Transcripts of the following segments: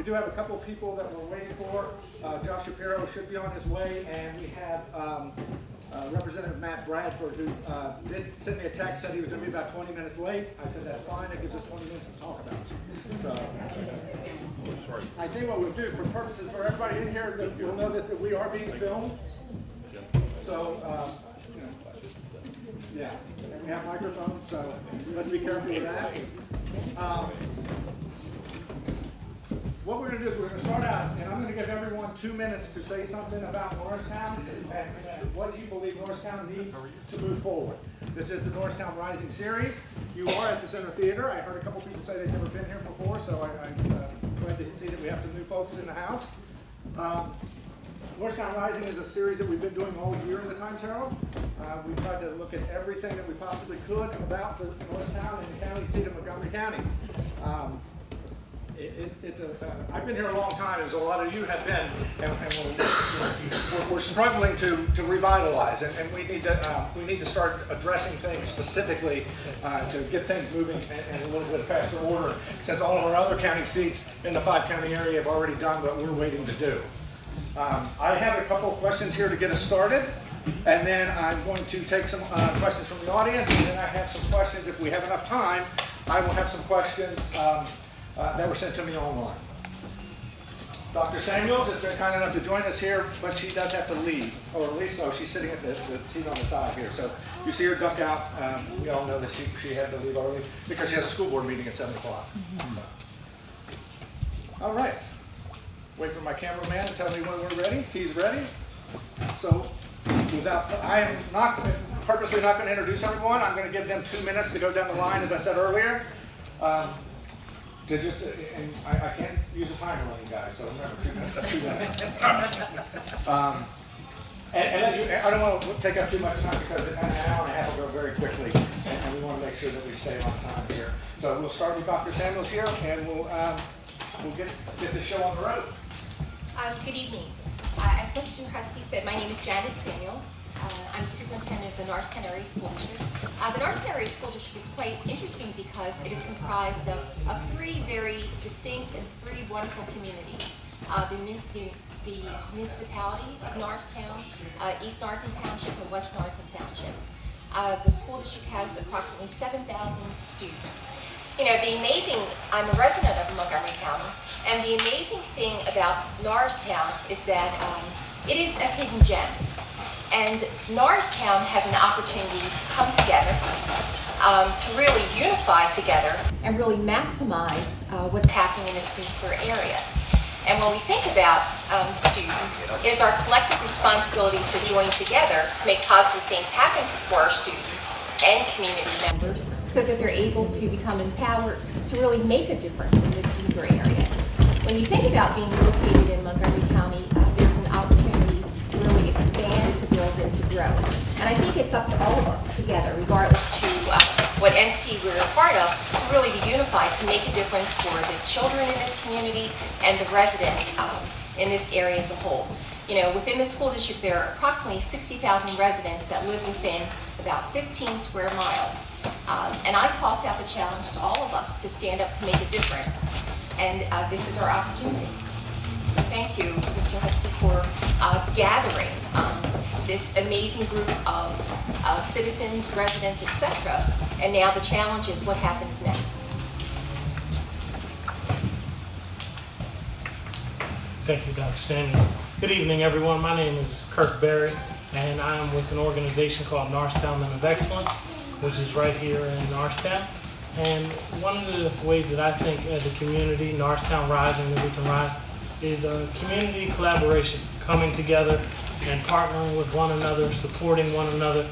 We do have a couple of people that we're waiting for. Josh Shapiro should be on his way, and we have Representative Matt Bradford, who did send me a text, said he was going to be about 20 minutes late. I said, that's fine, it gives us 20 minutes to talk about it. So, I think what we'll do, for purposes for everybody in here, you'll know that we are being filmed. So, yeah, and we have microphones, so let's be careful with that. What we're going to do is we're going to start out, and I'm going to give everyone 2 minutes to say something about Norristown and what you believe Norristown needs to move forward. This is the Norristown Rising Series. You are at the Center Theater. I heard a couple people say they've never been here before, so I'm glad to see that we have some new folks in the house. Norristown Rising is a series that we've been doing all year in the Times Herald. We tried to look at everything that we possibly could about the Norristown and the county seat of Montgomery County. I've been here a long time, as a lot of you have been, and we're struggling to revitalize, and we need to start addressing things specifically to get things moving in a little bit faster order, since all of our other county seats in the 5-county area have already done what we're waiting to do. I have a couple of questions here to get us started, and then I'm going to take some questions from the audience, and then I have some questions, if we have enough time, I will have some questions that were sent to me online. Dr. Samuels has been kind enough to join us here, but she does have to leave, or at least, she's sitting at the seat on the side here. So you see her duck out. We all know that she had to leave early because she has a school board meeting at 7 o'clock. All right. Wait for my cameraman to tell me when we're ready. He's ready. So I am purposely not going to introduce everyone. I'm going to give them 2 minutes to go down the line, as I said earlier. And I can't use a timer on you guys, so remember, 2 minutes. 2 minutes. I don't want to take up too much time because an hour and a half will go very quickly, and we want to make sure that we stay on time here. So we'll start with Dr. Samuels here, and we'll get the show on the road. Good evening. As Mr. Husky said, my name is Janet Samuels. I'm superintendent of the Norristown Area School District. The Norristown Area School District is quite interesting because it is comprised of 3 very distinct and 3 wonderful communities. The municipality of Norristown, East Norriton Township, and West Norriton Township. The school district has approximately 7,000 students. You know, I'm a resident of Montgomery County, and the amazing thing about Norristown is that it is a hidden gem. And Norristown has an opportunity to come together, to really unify together, and really maximize what's happening in this particular area. And when we think about students, it is our collective responsibility to join together to make positive things happen for our students and community members so that they're able to become empowered to really make a difference in this particular area. When you think about being located in Montgomery County, there's an opportunity to really expand, to build, and to grow. And I think it's up to all of us together, regardless to what entity we're a part of, to really be unified to make a difference for the children in this community and the residents in this area as a whole. You know, within the school district, there are approximately 60,000 residents that live within about 15 square miles. And I toss out the challenge to all of us to stand up to make a difference. And this is our opportunity. So thank you, Mr. Husky, for gathering this amazing group of citizens, residents, etc. And now the challenge is what happens next. Thank you, Dr. Samuel. Good evening, everyone. My name is Kirk Berry, and I am with an organization called Norristown Men of Excellence, which is right here in Norristown. And one of the ways that I think as a community, Norristown Rising, that we can rise, is a community collaboration, coming together and partnering with one another, supporting one another.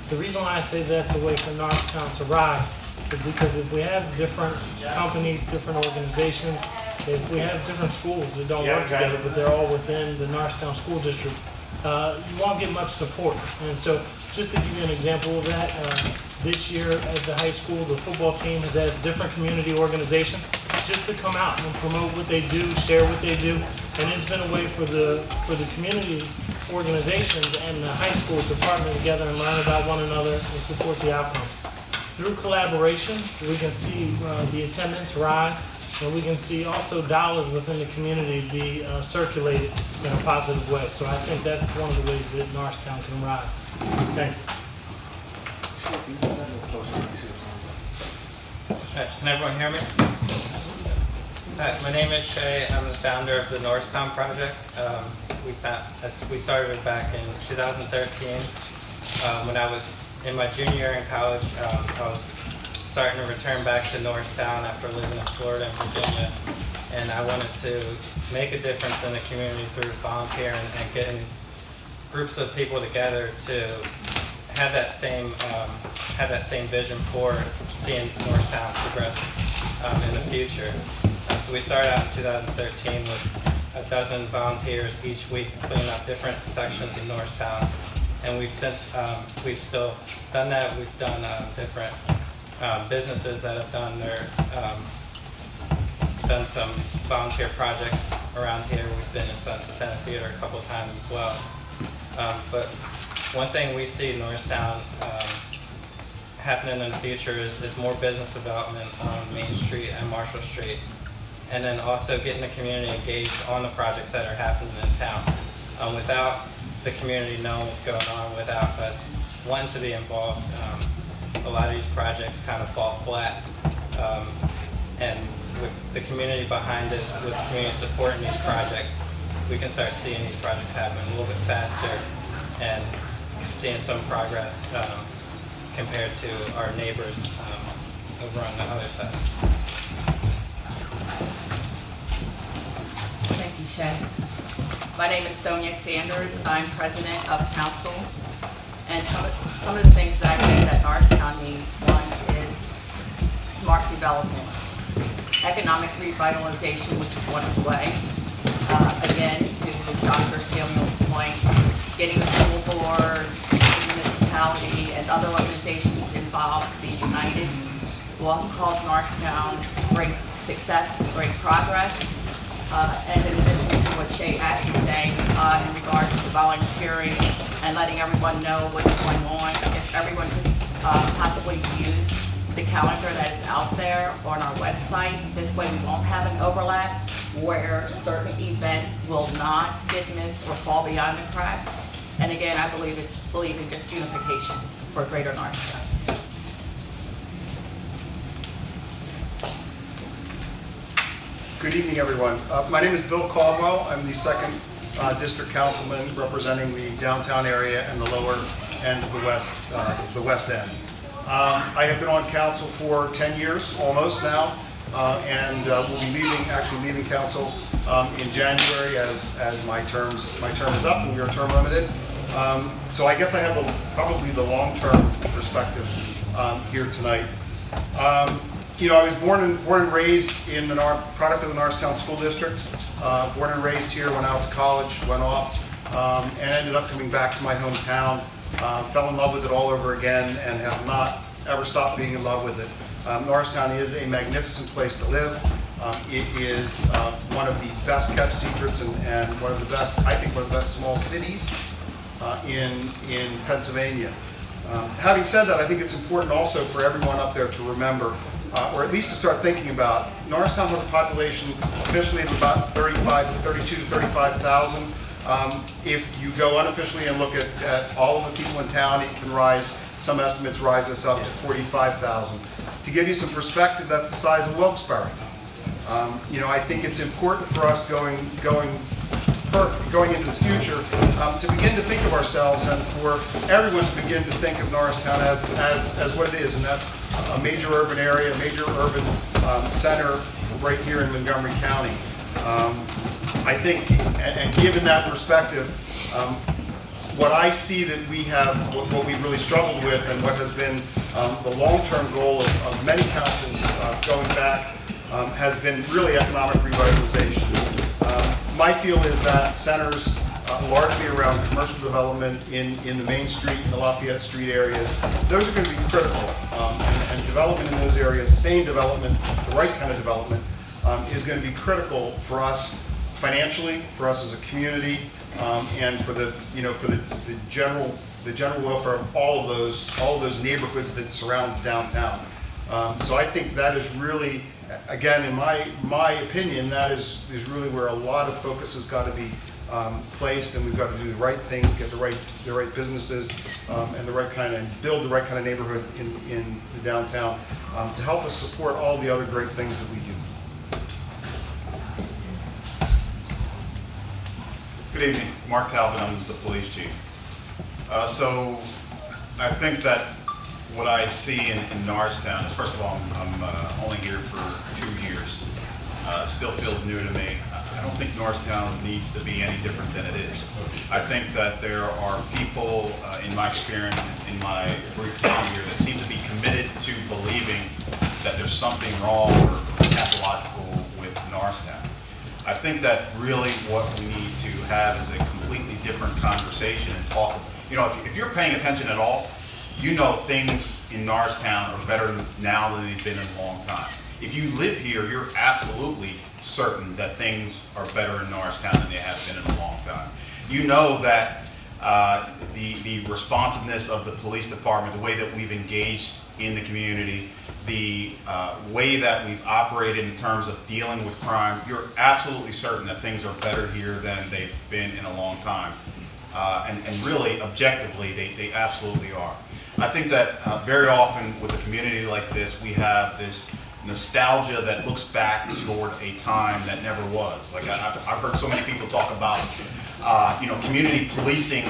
The reason why I say that's a way for Norristown to rise is because if we have different companies, different organizations, if we have different schools that don't work together, but they're all within the Norristown School District, you won't get much support. And so just to give you an example of that, this year at the high school, the football team has asked different community organizations just to come out and promote what they do, share what they do. And it's been a way for the communities, organizations, and the high school to partner together and learn about one another and support the outcomes. Through collaboration, we can see the attendance rise. and we can see also dollars within the community be circulated in a positive way. So I think that's one of the ways that Norristown can rise. Thank you. Can everyone hear me? Hi, my name is Shay. I'm the founder of the Norristown Project. We started it back in 2013. When I was in my junior year in college, I was starting to return back to Norristown after living in Florida and Virginia. And I wanted to make a difference in the community through volunteering and getting groups of people together to have that same vision for seeing Norristown progress in the future. So we started out in 2013 with a dozen volunteers each week cleaning up different sections of Norristown, and we've still done that. We've done different businesses that have done some volunteer projects around here. We've been in Senate Theater a couple of times as well. But one thing we see in Norristown happening in the future is more business development on Main Street and Marshall Street, and then also getting the community engaged on the projects that are happening in town. Without the community knowing what's going on, without us wanting to be involved, a lot of these projects kind of fall flat. And with the community behind it, with the community supporting these projects, we can start seeing these projects happen a little bit faster and seeing some progress compared to our neighbors over on the other side. Thank you, Shay. My name is Sonia Sanders. I'm president of council. And some of the things that I think that Norristown needs, one is smart development, economic revitalization, which is on its way. Again, to Dr. Samuel's point, getting the school board, the municipality, and other organizations involved to be united will cause Norristown to bring success, great progress. And in addition to what Shay actually saying in regards to volunteering and letting everyone know what's going on, if everyone could possibly use the calendar that is out there on our website, this way we won't have an overlap where certain events will not get missed or fall beyond the cracks. And again, I believe in just unification for greater Norristown. Good evening, everyone. My name is Bill Caldwell. I'm the second district councilman representing the downtown area and the lower end of the west end. I have been on council for 10 years almost now, and will be leaving council in January as my term is up and we are term limited. So I guess I have probably the long-term perspective here tonight. I was born and raised in the product of the Norristown School District. Born and raised here, went out to college, went off, and ended up coming back to my hometown. Fell in love with it all over again and have not ever stopped being in love with it. Norristown is a magnificent place to live. It is one of the best kept secrets and one of the best small cities in Pennsylvania. Having said that, I think it's important also for everyone up there to remember, or at least to start thinking about, Norristown has a population officially of about 32 to 35,000. If you go unofficially and look at all of the people in town, it can rise, some estimates rise us up to 45,000. To give you some perspective, that's the size of Wilkes-Barre. I think it's important for us going into the future to begin to think of ourselves and for everyone to begin to think of Norristown as what it is, and that's a major urban area, a major urban center right here in Montgomery County. I think, and given that perspective, what I see that we have, what we've really struggled with, and what has been the long-term goal of many councils going back, has been really economic revitalization. My feel is that centers largely around commercial development in the Main Street and the Lafayette Street areas, those are going to be critical. And development in those areas, sane development, the right kind of development, is going to be critical for us financially, for us as a community, and for the general welfare of all of those neighborhoods that surround downtown. So I think that is really, again, in my opinion, that is really where a lot of focus has got to be placed, and we've got to do the right things, get the right businesses, and the right kind of, build the right kind of neighborhood in the downtown to help us support all the other great things that we do. Good evening, Mark Talbot, I'm the police chief. So I think that what I see in Norristown is, first of all, I'm only here for 2 years. It still feels new to me. I don't think Norristown needs to be any different than it is. I think that there are people, in my experience, in my brief time here, that seem to be committed to believing that there's something wrong or pathological with Norristown. I think that really what we need to have is a completely different conversation and talk. You know, if you're paying attention at all, you know things in Norristown are better now than they've been in a long time. If you live here, you're absolutely certain that things are better in Norristown than they have been in a long time. You know that the responsiveness of the police department, the way that we've engaged in the community, the way that we've operated in terms of dealing with crime, you're absolutely certain that things are better here than they've been in a long time. And really, objectively, they absolutely are. I think that very often with a community like this, we have this nostalgia that looks back toward a time that never was. Like I've heard so many people talk about, community policing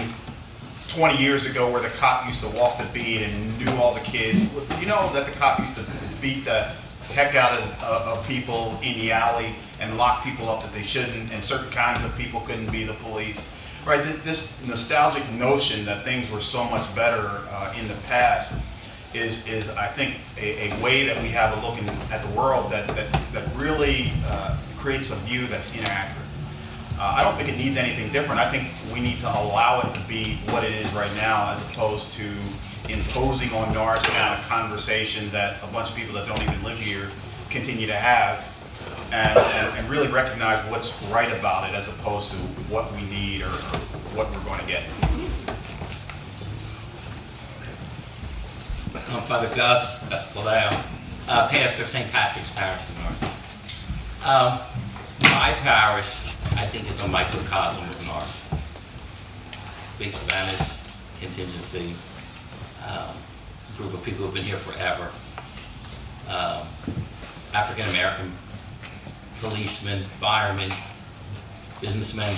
20 years ago, where the cop used to walk the beat and knew all the kids. You know that the cop used to beat the heck out of people in the alley and lock people up that they shouldn't, and certain kinds of people couldn't be the police. Right, this nostalgic notion that things were so much better in the past is I think, a way that we have a look at the world that really creates a view that's inaccurate. I don't think it needs anything different. I think we need to allow it to be what it is right now, as opposed to imposing on Norristown a conversation that a bunch of people that don't even live here continue to have. And really recognize what's right about it, as opposed to what we need or what we're going to get. I'm Father Gus Espladao, pastor of St. Patrick's Parish in Norristown. My parish, I think, is a microcosm of Norristown. Big Spanish contingency, group of people who have been here forever. African American policemen, firemen, businessmen,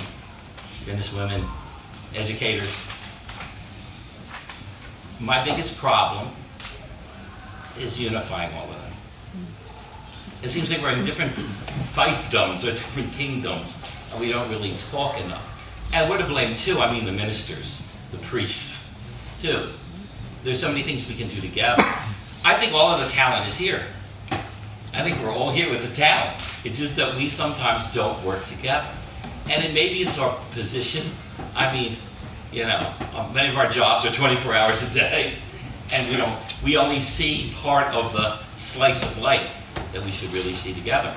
businesswomen, educators. My biggest problem is unifying all of them. It seems like we're in different fiefdoms or different kingdoms, and we don't really talk enough. And we're to blame too. I mean the ministers, the priests, too. There's so many things we can do together. I think all of the talent is here. I think we're all here with the talent. It's just that we sometimes don't work together. And maybe it's our position. I mean, many of our jobs are 24 hours a day, and we only see part of the slice of life that we should really see together.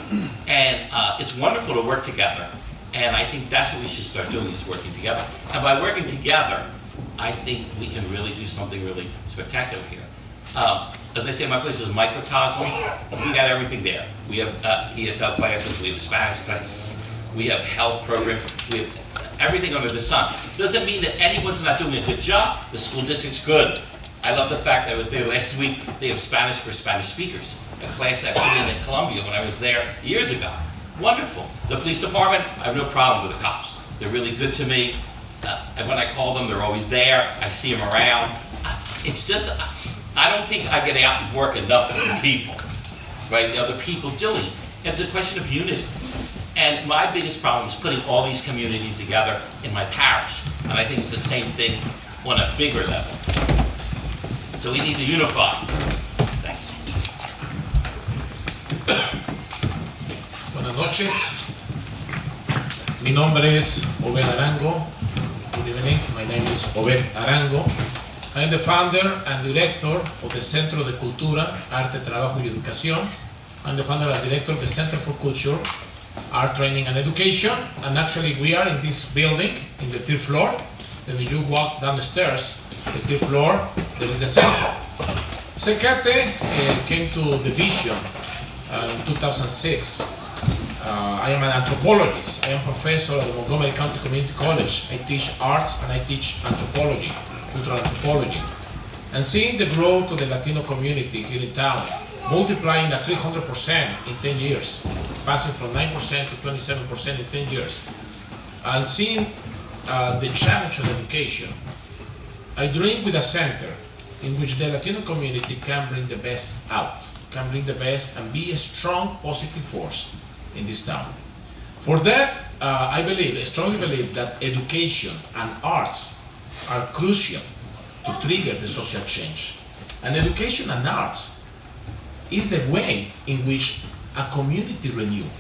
And it's wonderful to work together. And I think that's what we should start doing, is working together. And by working together, I think we can really do something really spectacular here. As I say, my place is a microcosm. We got everything there. We have ESL classes, we have Spanish classes, we have health programs, we have everything under the sun. Doesn't mean that anyone's not doing a good job. The school district's good. I love the fact that I was there last week. They have Spanish for Spanish speakers, a class I put in at Columbia when I was there years ago. Wonderful. The police department, I have no problem with the cops. They're really good to me. And when I call them, they're always there. I see them around. It's just, I don't think I get out and work enough with the people, right? The other people doing it. It's a question of unity. And my biggest problem is putting all these communities together in my parish. And I think it's the same thing on a bigger level. So we need to unify. Thanks. Buenas noches. Mi nombre es Obed Arango. Good evening. My name is Obed Arango. I am the founder and director of the Centro de Cultura, Arte, Trabajo y Educación. I'm the founder and director of the Center for Culture, Art Training and Education. And actually we are in this building, in the third floor. And when you walk down the stairs, the third floor, there is the center. Secate came to the vision in 2006. I am an anthropologist. I am professor at the Montgomery County Community College. I teach arts and I teach anthropology, cultural anthropology. And seeing the growth of the Latino community here in town, multiplying at 300% in 10 years, passing from 9% to 27% in 10 years, and seeing the challenge of education, I dream with a center in which the Latino community can bring the best out, can bring the best and be a strong positive force in this town. For that, I strongly believe that education and arts are crucial to trigger the social change. And education and arts is the way in which a community renews.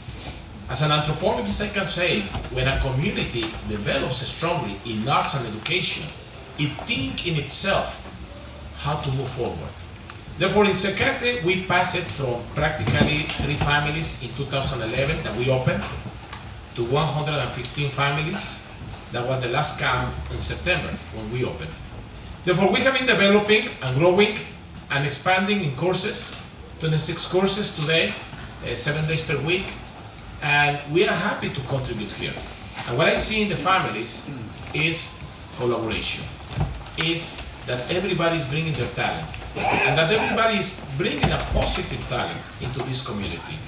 As an anthropologist, I can say when a community develops strongly in arts and education, it thinks in itself how to move forward. Therefore, in Secate, we passed it from practically 3 families in 2011 that we opened to 115 families. That was the last count in September when we opened. Therefore, we have been developing and growing and expanding in courses, 26 courses today, 7 days per week, and we are happy to contribute here. And what I see in the families is collaboration, is that everybody is bringing their talent, and that everybody is bringing a positive talent into this community.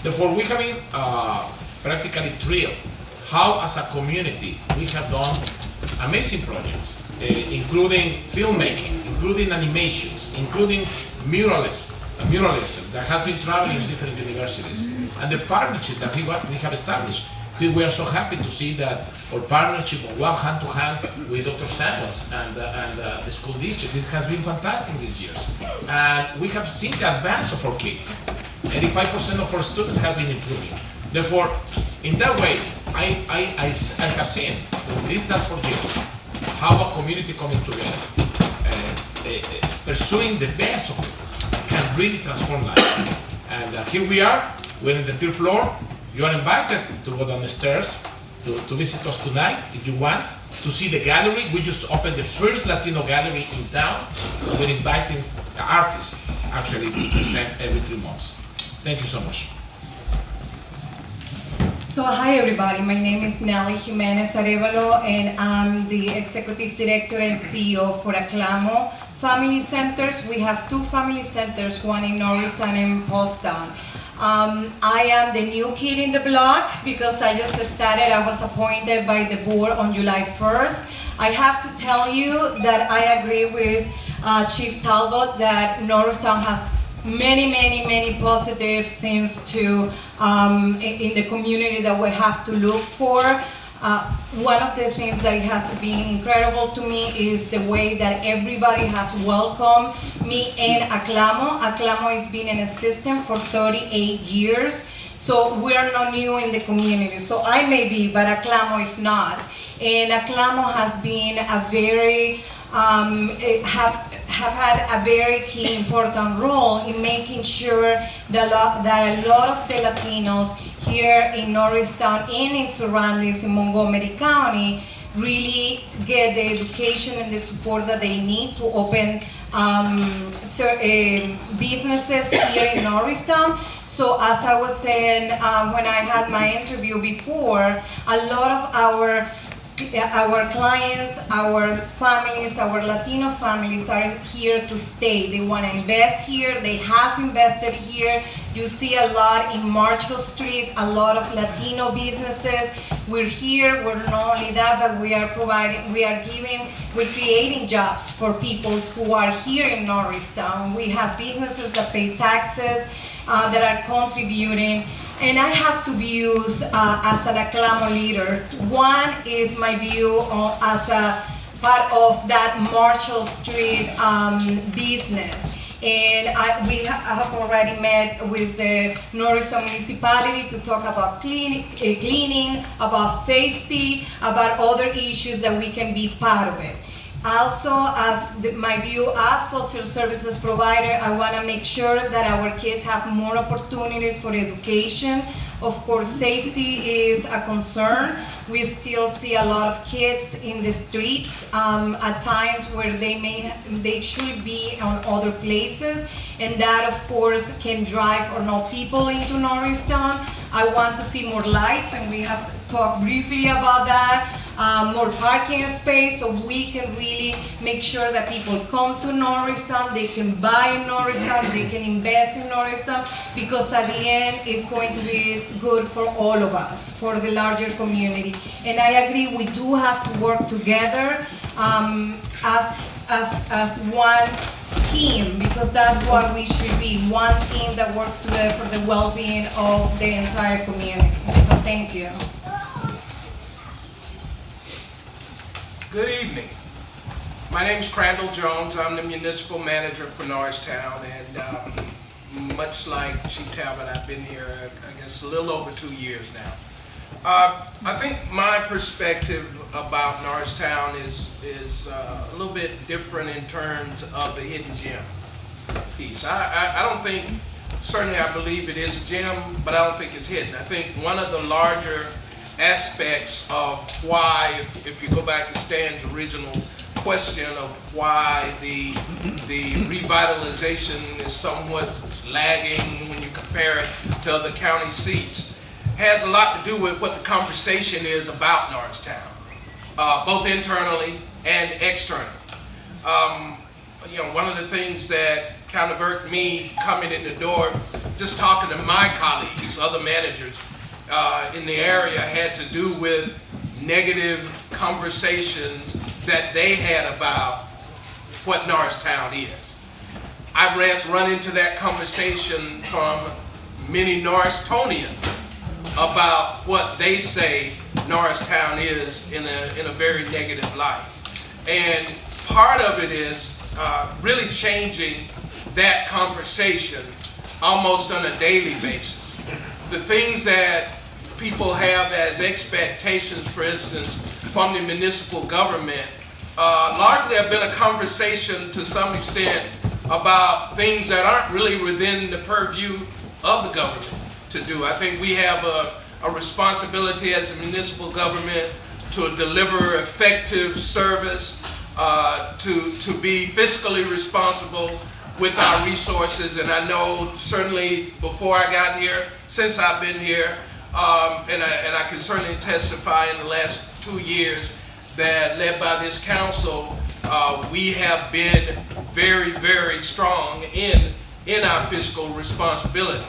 Therefore, we have been practically thrilled how, as a community, we have done amazing projects, including filmmaking, including animations, including muralism that have been traveling in different universities, and the partnerships that we have established. We are so happy to see that our partnership work hand to hand with Dr. Samuels and the school district. It has been fantastic these years. And we have seen the advance of our kids. 85% of our students have been improving. Therefore, in that way, I have seen, this last 4 years, how a community coming together, pursuing the best of it, can really transform life. And here we are, we're in the 3rd floor. You are invited to go down the stairs to visit us tonight if you want, to see the gallery. We just opened the first Latino gallery in town. We're inviting artists actually to present every 3 months. Thank you so much. So hi everybody, my name is Nelly Jimenez Arevalo and I'm the Executive Director and CEO for Aclamo Family Centers. We have 2 family centers, one in Norristown and Postown. I am the new kid in the block because I just started. I was appointed by the board on July 1st. I have to tell you that I agree with Chief Talbot that Norristown has many positive things to in the community that we have to look for. One of the things that has been incredible to me is the way that everybody has welcomed me and Aclamo. Aclamo has been in a system for 38 years, so we are not new in the community. So I may be, but Aclamo is not. And Aclamo has been a very, have had a very key important role in making sure that a lot of the Latinos here in Norristown and in surroundings in Montgomery County really get the education and the support that they need to open businesses here in Norristown. So as I was saying when I had my interview before, a lot of our clients, our families, our Latino families are here to stay. They want to invest here. They have invested here. You see a lot in Marshall Street, a lot of Latino businesses. We're here. We're not only that, but we're creating jobs for people who are here in Norristown. We have businesses that pay taxes, that are contributing. And I have 2 views as an Aclamo leader. One is my view as a part of that Marshall Street business. And we have already met with the Norristown municipality to talk about cleaning, about safety, about other issues that we can be part of it. Also, my view as social services provider, I want to make sure that our kids have more opportunities for education. Of course, safety is a concern. We still see a lot of kids in the streets at times where they should be on other places, and that, of course, can drive or no people into Norristown. I want to see more lights, and we have talked briefly about that. More parking space, so we can really make sure that people come to Norristown, they can buy in Norristown, they can invest in Norristown, because at the end, it's going to be good for all of us, for the larger community. And I agree, we do have to work together as one team, because that's what we should be, one team that works together for the well-being of the entire community. So thank you. Good evening. My name is Crandall Jones. I'm the municipal manager for Norristown, and much like Chief Talbot, I've been here, I guess, a little over 2 years now. I think my perspective about Norristown is a little bit different in terms of the hidden gem piece. I don't think, certainly I believe it is a gem, but I don't think it's hidden. I think one of the larger aspects of why, if you go back to Stan's original question of why the revitalization is somewhat lagging when you compare it to other county seats, has a lot to do with what the conversation is about Norristown, both internally and externally. You know, one of the things that kind of irked me coming in the door, just talking to my colleagues, other managers, in the area, had to do with negative conversations that they had about what Norristown is. I run into that conversation from many Norristonians about what they say Norristown is in a very negative light. And part of it is really changing that conversation almost on a daily basis. The things that people have as expectations, for instance, from the municipal government, largely have been a conversation to some extent about things that aren't really within the purview of the government to do. I think we have a responsibility as a municipal government to deliver effective service, to be fiscally responsible with our resources. And I know certainly before I got here, since I've been here, and I can certainly testify in the last 2 years that led by this council, we have been very, very strong in our fiscal responsibility.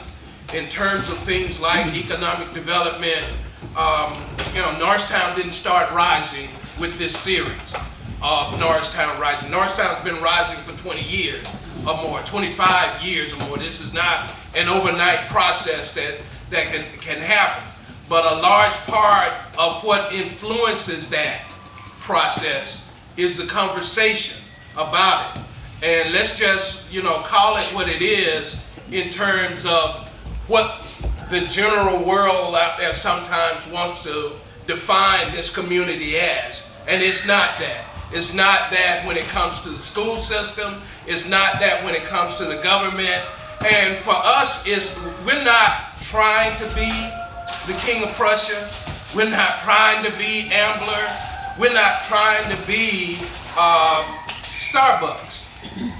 In terms of things like economic development, you know, Norristown didn't start rising with this series of Norristown Rising. Norristown's been rising for 20 years or more, 25 years or more. This is not an overnight process that can happen. But a large part of what influences that process is the conversation about it. And let's just, you know, call it what it is in terms of what the general world out there sometimes wants to define this community as. And it's not that. It's not that when it comes to the school system. It's not that when it comes to the government. And for us, we're not trying to be the King of Prussia. We're not trying to be Ambler. We're not trying to be Starbucks.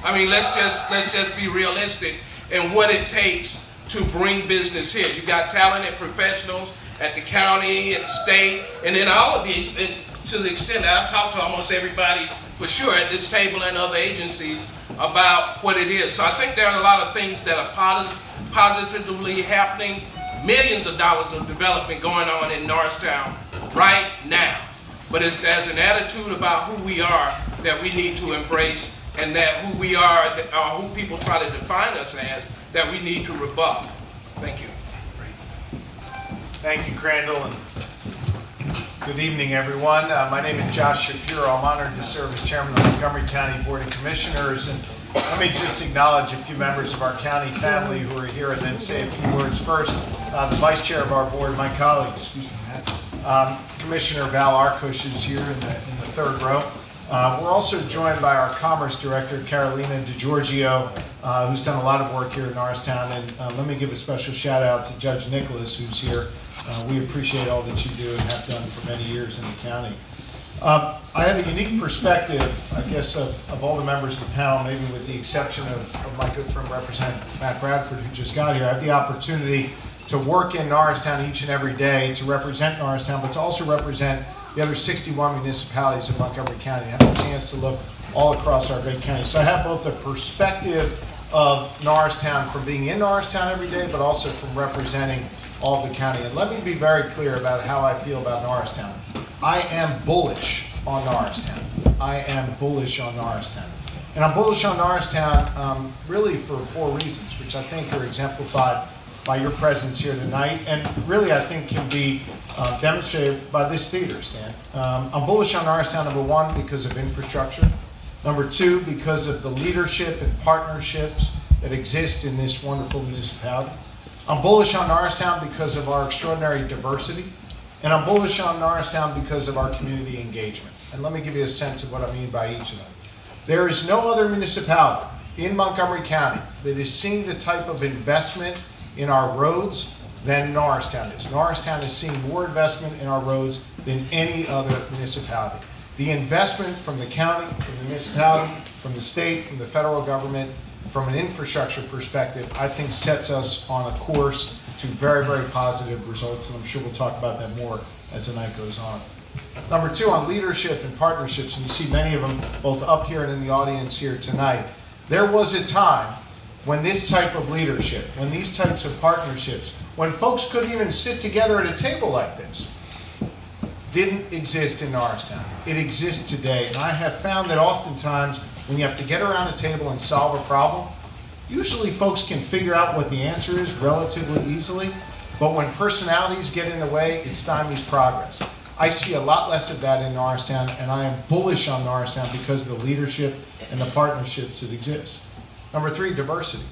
I mean, let's just be realistic in what it takes to bring business here. You got talented professionals at the county, at the state, and then all of these, and to the extent that I've talked to almost everybody for sure at this table and other agencies about what it is. So I think there are a lot of things that are positively happening, millions of dollars of development going on in Norristown right now. But it's as an attitude about who we are that we need to embrace, and that who we are, or who people try to define us as, that we need to rebut. Thank you. Thank you, Crandall, and good evening, everyone. My name is Josh Shapiro. I'm honored to serve as chairman of the Montgomery County Board of Commissioners. And let me just acknowledge a few members of our county family who are here, and then say a few words. First, the vice chair of our board, my colleague, Commissioner Val Arkush is here in the third row. We're also joined by our Commerce Director, Carolina DiGiorgio, who's done a lot of work here in Norristown. And let me give a special shout out to Judge Nicholas, who's here. We appreciate all that you do and have done for many years in the county. I have a unique perspective, I guess, of all the members of the panel, maybe with the exception of my good friend Representative Matt Bradford, who just got here. I have the opportunity to work in Norristown each and every day, to represent Norristown, but to also represent the other 61 municipalities of Montgomery County. I have a chance to look all across our great county. So I have both the perspective of Norristown from being in Norristown every day, but also from representing all of the county. And let me be very clear about how I feel about Norristown. I am bullish on Norristown. I am bullish on Norristown. And I'm bullish on Norristown really for 4 reasons, which I think are exemplified by your presence here tonight, and really I think can be demonstrated by this theater, Stan. I'm bullish on Norristown, number 1, because of infrastructure. Number 2, because of the leadership and partnerships that exist in this wonderful municipality. I'm bullish on Norristown because of our extraordinary diversity. And I'm bullish on Norristown because of our community engagement. And let me give you a sense of what I mean by each of them. There is no other municipality in Montgomery County that is seeing the type of investment in our roads than Norristown is. Norristown is seeing more investment in our roads than any other municipality. The investment from the county, from the municipality, from the state, from the federal government, from an infrastructure perspective, I think sets us on a course to very, very positive results, and I'm sure we'll talk about that more as the night goes on. Number 2, on leadership and partnerships, and you see many of them both up here and in the audience here tonight. There was a time when this type of leadership, when these types of partnerships, when folks couldn't even sit together at a table like this, didn't exist in Norristown. It exists today, and I have found that oftentimes when you have to get around a table and solve a problem, usually folks can figure out what the answer is relatively easily, but when personalities get in the way, it stymies progress. I see a lot less of that in Norristown, and I am bullish on Norristown because of the leadership and the partnerships that exist. Number 3, diversity.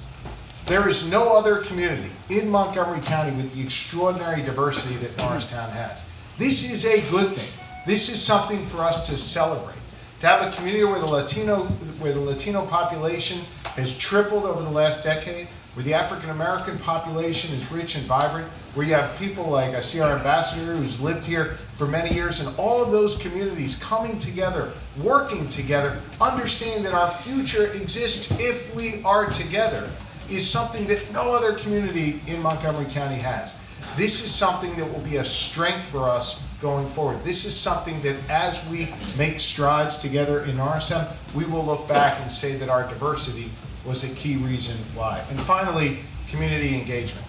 There is no other community in Montgomery County with the extraordinary diversity that Norristown has. This is a good thing. This is something for us to celebrate. To have a community where the Latino population has tripled over the last decade, where the African American population is rich and vibrant, where you have people like, I see our ambassador who's lived here for many years, and all of those communities coming together, working together, understanding that our future exists if we are together, is something that no other community in Montgomery County has. This is something that will be a strength for us going forward. This is something that as we make strides together in Norristown, we will look back and say that our diversity was a key reason why. And finally, community engagement.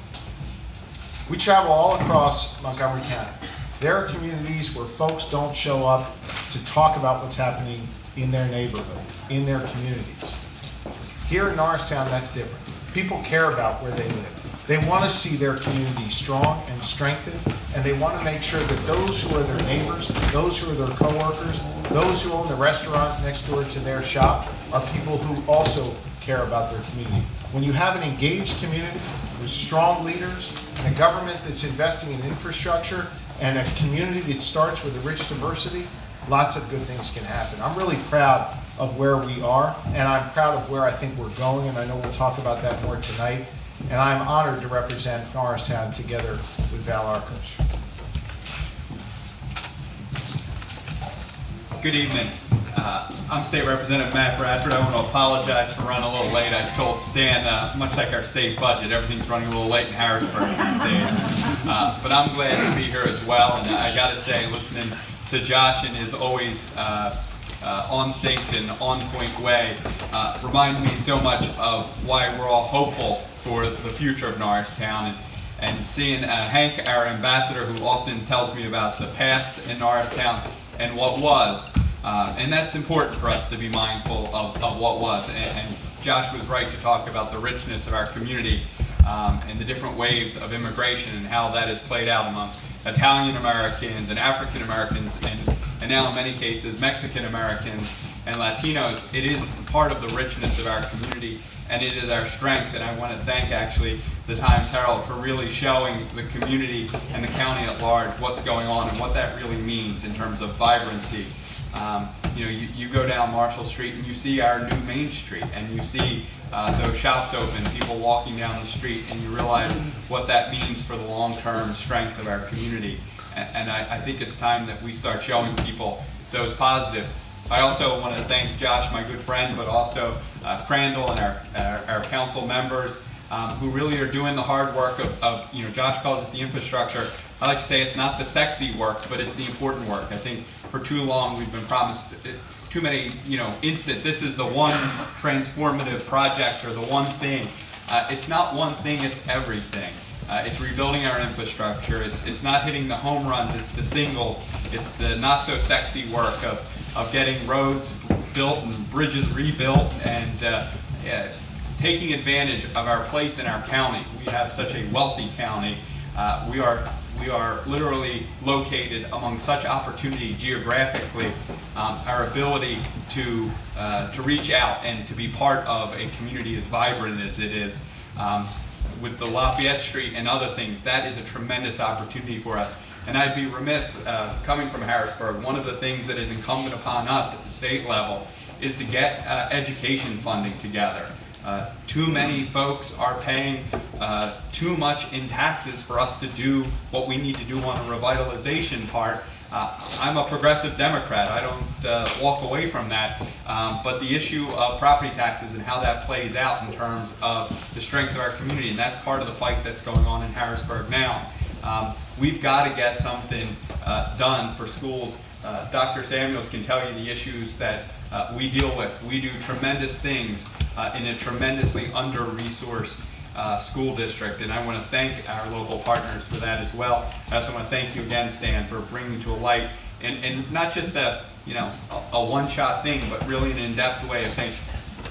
We travel all across Montgomery County. There are communities where folks don't show up to talk about what's happening in their neighborhood, in their communities. Here in Norristown, that's different. People care about where they live. They want to see their community strong and strengthened, and they want to make sure that those who are their neighbors, those who are their coworkers, those who own the restaurant next door to their shop are people who also care about their community. When you have an engaged community with strong leaders and a government that's investing in infrastructure and a community that starts with a rich diversity, lots of good things can happen. I'm really proud of where we are, and I'm proud of where I think we're going, and I know we'll talk about that more tonight. And I'm honored to represent Norristown together with Val Arkush. Good evening. I'm State Representative Matt Bradford. I want to apologize for running a little late. I told Stan, much like our state budget, everything's running a little late in Harrisburg these days. But I'm glad to be here as well. And I got to say, listening to Josh in his always on sync and on point way reminded me so much of why we're all hopeful for the future of Norristown, and seeing Hank, our ambassador, who often tells me about the past in Norristown and what was, and that's important for us to be mindful of what was. And Josh was right to talk about the richness of our community and the different waves of immigration and how that has played out among Italian Americans and African Americans and now in many cases Mexican Americans and Latinos. It is part of the richness of our community, and it is our strength. And I want to thank actually the Times Herald for really showing the community and the county at large what's going on and what that really means in terms of vibrancy You go down Marshall Street and you see our new Main Street, and you see those shops open, people walking down the street, and you realize what that means for the long-term strength of our community. And I think it's time that we start showing people those positives. I also want to thank Josh, my good friend, but also Crandall and our council members who really are doing the hard work of Josh calls it the infrastructure. I like to say it's not the sexy work, but it's the important work. I think for too long we've been promised too many, this is the one transformative project or the one thing. It's not one thing, it's everything. It's rebuilding our infrastructure. It's not hitting the home runs, it's the singles. It's the not so sexy work of getting roads built and bridges rebuilt and taking advantage of our place in our county. We have such a wealthy county. We are literally located among such opportunity geographically. Our ability to reach out and to be part of a community as vibrant as it is, with the Lafayette Street and other things, that is a tremendous opportunity for us. And I'd be remiss, coming from Harrisburg, one of the things that is incumbent upon us at the state level is to get education funding together. Too many folks are paying too much in taxes for us to do what we need to do on a revitalization part. I'm a progressive Democrat. I don't walk away from that. But the issue of property taxes and how that plays out in terms of the strength of our community, and that's part of the fight that's going on in Harrisburg now. We've got to get something done for schools. Dr. Samuels can tell you the issues that we deal with. We do tremendous things in a tremendously under-resourced school district, and I want to thank our local partners for that as well. I also want to thank you again, Stan, for bringing to a light, and not just a one-shot thing, but really an in-depth way of saying,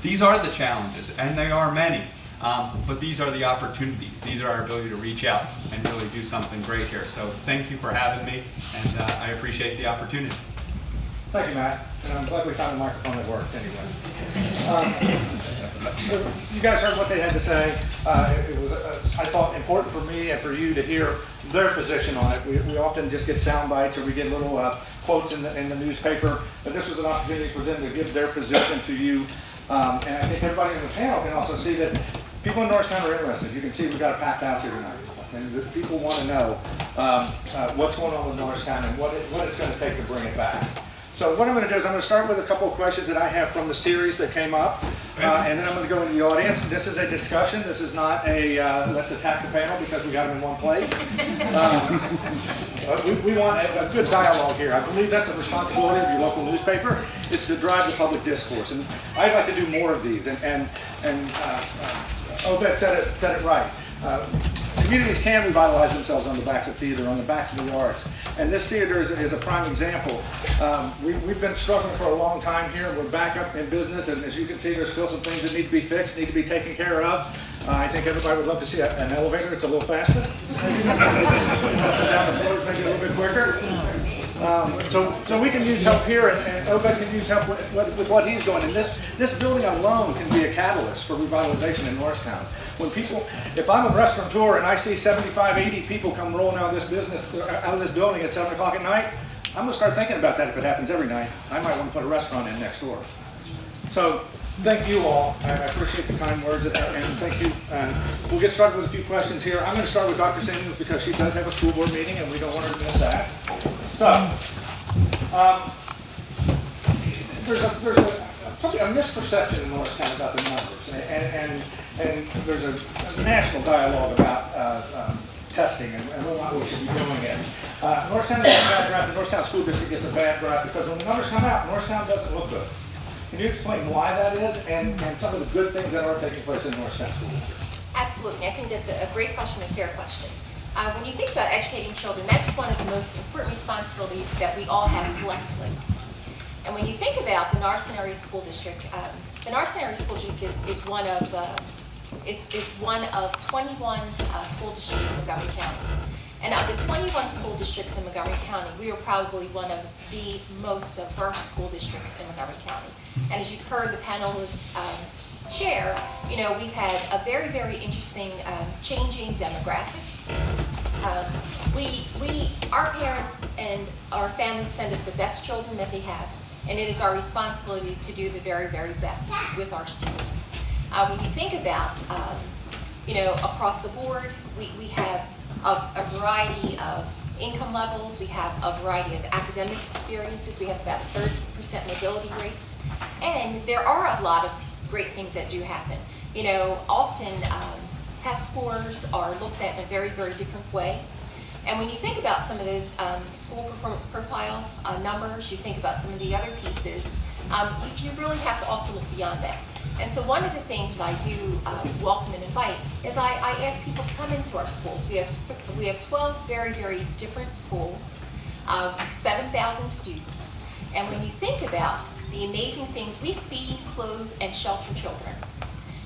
these are the challenges, and they are many, but these are the opportunities. These are our ability to reach out and really do something great here. So thank you for having me, and I appreciate the opportunity. Thank you, Matt. And I'm glad we found a microphone that worked anyway. You guys heard what they had to say. It was, I thought, important for me and for you to hear their position on it. We often just get sound bites or we get little quotes in the newspaper, but this was an opportunity for them to give their position to you. And I think everybody in the panel can also see that people in Norristown are interested. You can see we've got a packed house here tonight. And the people want to know what's going on with Norristown and what it's going to take to bring it back. So what I'm going to do is I'm going to start with a couple of questions that I have from the series that came up, and then I'm going to go into the audience. This is a discussion. This is not a let's attack the panel because we got them in one place. We want a good dialogue here. I believe that's a responsibility of your local newspaper, is to drive the public discourse. And I'd like to do more of these. And Obed said it right. Communities can revitalize themselves on the backs of theater, on the backs of the arts. And this theater is a prime example. We've been struggling for a long time here. We're back up in business, and as you can see, there's still some things that need to be fixed, need to be taken care of. I think everybody would love to see an elevator. It's a little faster. Down the floors, maybe a little bit quicker. So we can use help here, and Obed can use help with what he's doing. And this building alone can be a catalyst for revitalization in Norristown. When people, if I'm a restaurateur and I see 75, 80 people come rolling out of this building at 7 o'clock at night, I'm going to start thinking about that if it happens every night. I might want to put a restaurant in next door. So thank you all. I appreciate the kind words, and thank you. We'll get started with a few questions here. I'm going to start with Dr. Samuels because she does have a school board meeting and we don't want her to miss that. So, there's probably a misperception in Norristown about the numbers, and there's a national dialogue about testing and whether or not we should be doing it. Norristown gets a bad rap. The Norristown School District gets a bad rap because when the numbers come out, Norristown doesn't look good. Can you explain why that is and some of the good things that are taking place in Norristown School District? Absolutely. I think that's a great question, a fair question. When you think about educating children, that's one of the most important responsibilities that we all have collectively. And when you think about the Norristown Area School District, the Norristown Area School District is one of 21 school districts in Montgomery County. And of the 21 school districts in Montgomery County, we are probably one of the most diverse school districts in Montgomery County. And as you've heard the panelists share, we've had a very, very interesting changing demographic. Our parents and our families send us the best children that they have. and it is our responsibility to do the very, very best with our students. When you think about, across the board, we have a variety of income levels, we have a variety of academic experiences, we have about a 30% mobility rate, and there are a lot of great things that do happen. Often test scores are looked at in a very, very different way. And when you think about some of those school performance profile numbers, you think about some of the other pieces, you really have to also look beyond that. And so one of the things that I do welcome and invite is I ask people to come into our schools. We have 12 very, very different schools, 7,000 students. And when you think about the amazing things, we feed, clothe, and shelter children.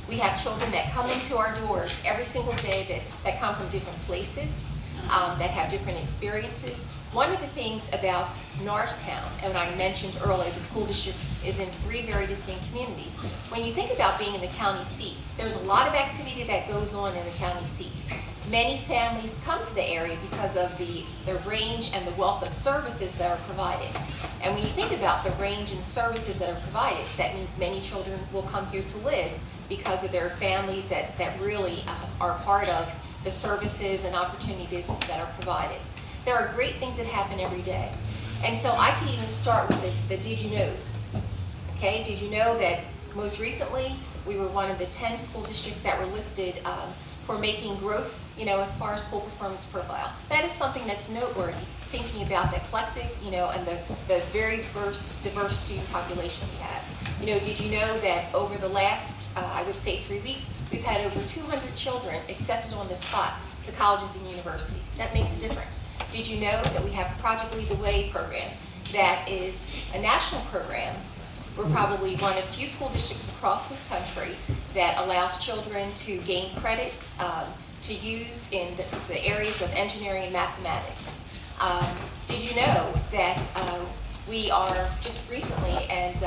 We have children that come into our doors every single day that come from different places, that have different experiences. One of the things about Norristown, and I mentioned earlier, the school district is in 3 very distinct communities. When you think about being in the county seat, there's a lot of activity that goes on in the county seat. Many families come to the area because of the range and the wealth of services that are provided. And when you think about the range and services that are provided, that means many children will come here to live because of their families that really are part of the services and opportunities that are provided. There are great things that happen every day. And so I could even start with the did you knows. Okay, did you know that most recently we were one of the 10 school districts that were listed for making growth, as far as school performance profile. That is something that's noteworthy, thinking about the eclectic, and the very diverse student population we have. Did you know that over the last, I would say 3 weeks, we've had over 200 children accepted on the spot to colleges and universities? That makes a difference. Did you know that we have a Project Lead the Way program that is a national program? We're probably one of few school districts across this country that allows children to gain credits to use in the areas of engineering and mathematics. Did you know that we are just recently, and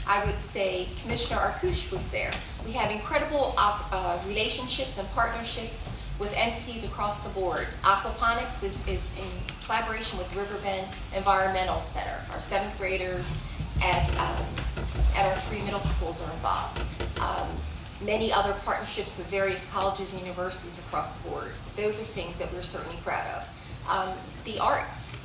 I would say Commissioner Arkush was there. We have incredible relationships and partnerships with entities across the board. Aquaponics is in collaboration with Riverbend Environmental Center. Our 7th graders at our 3 middle schools are involved. Many other partnerships with various colleges and universities across the board. Those are things that we're certainly proud of. The arts,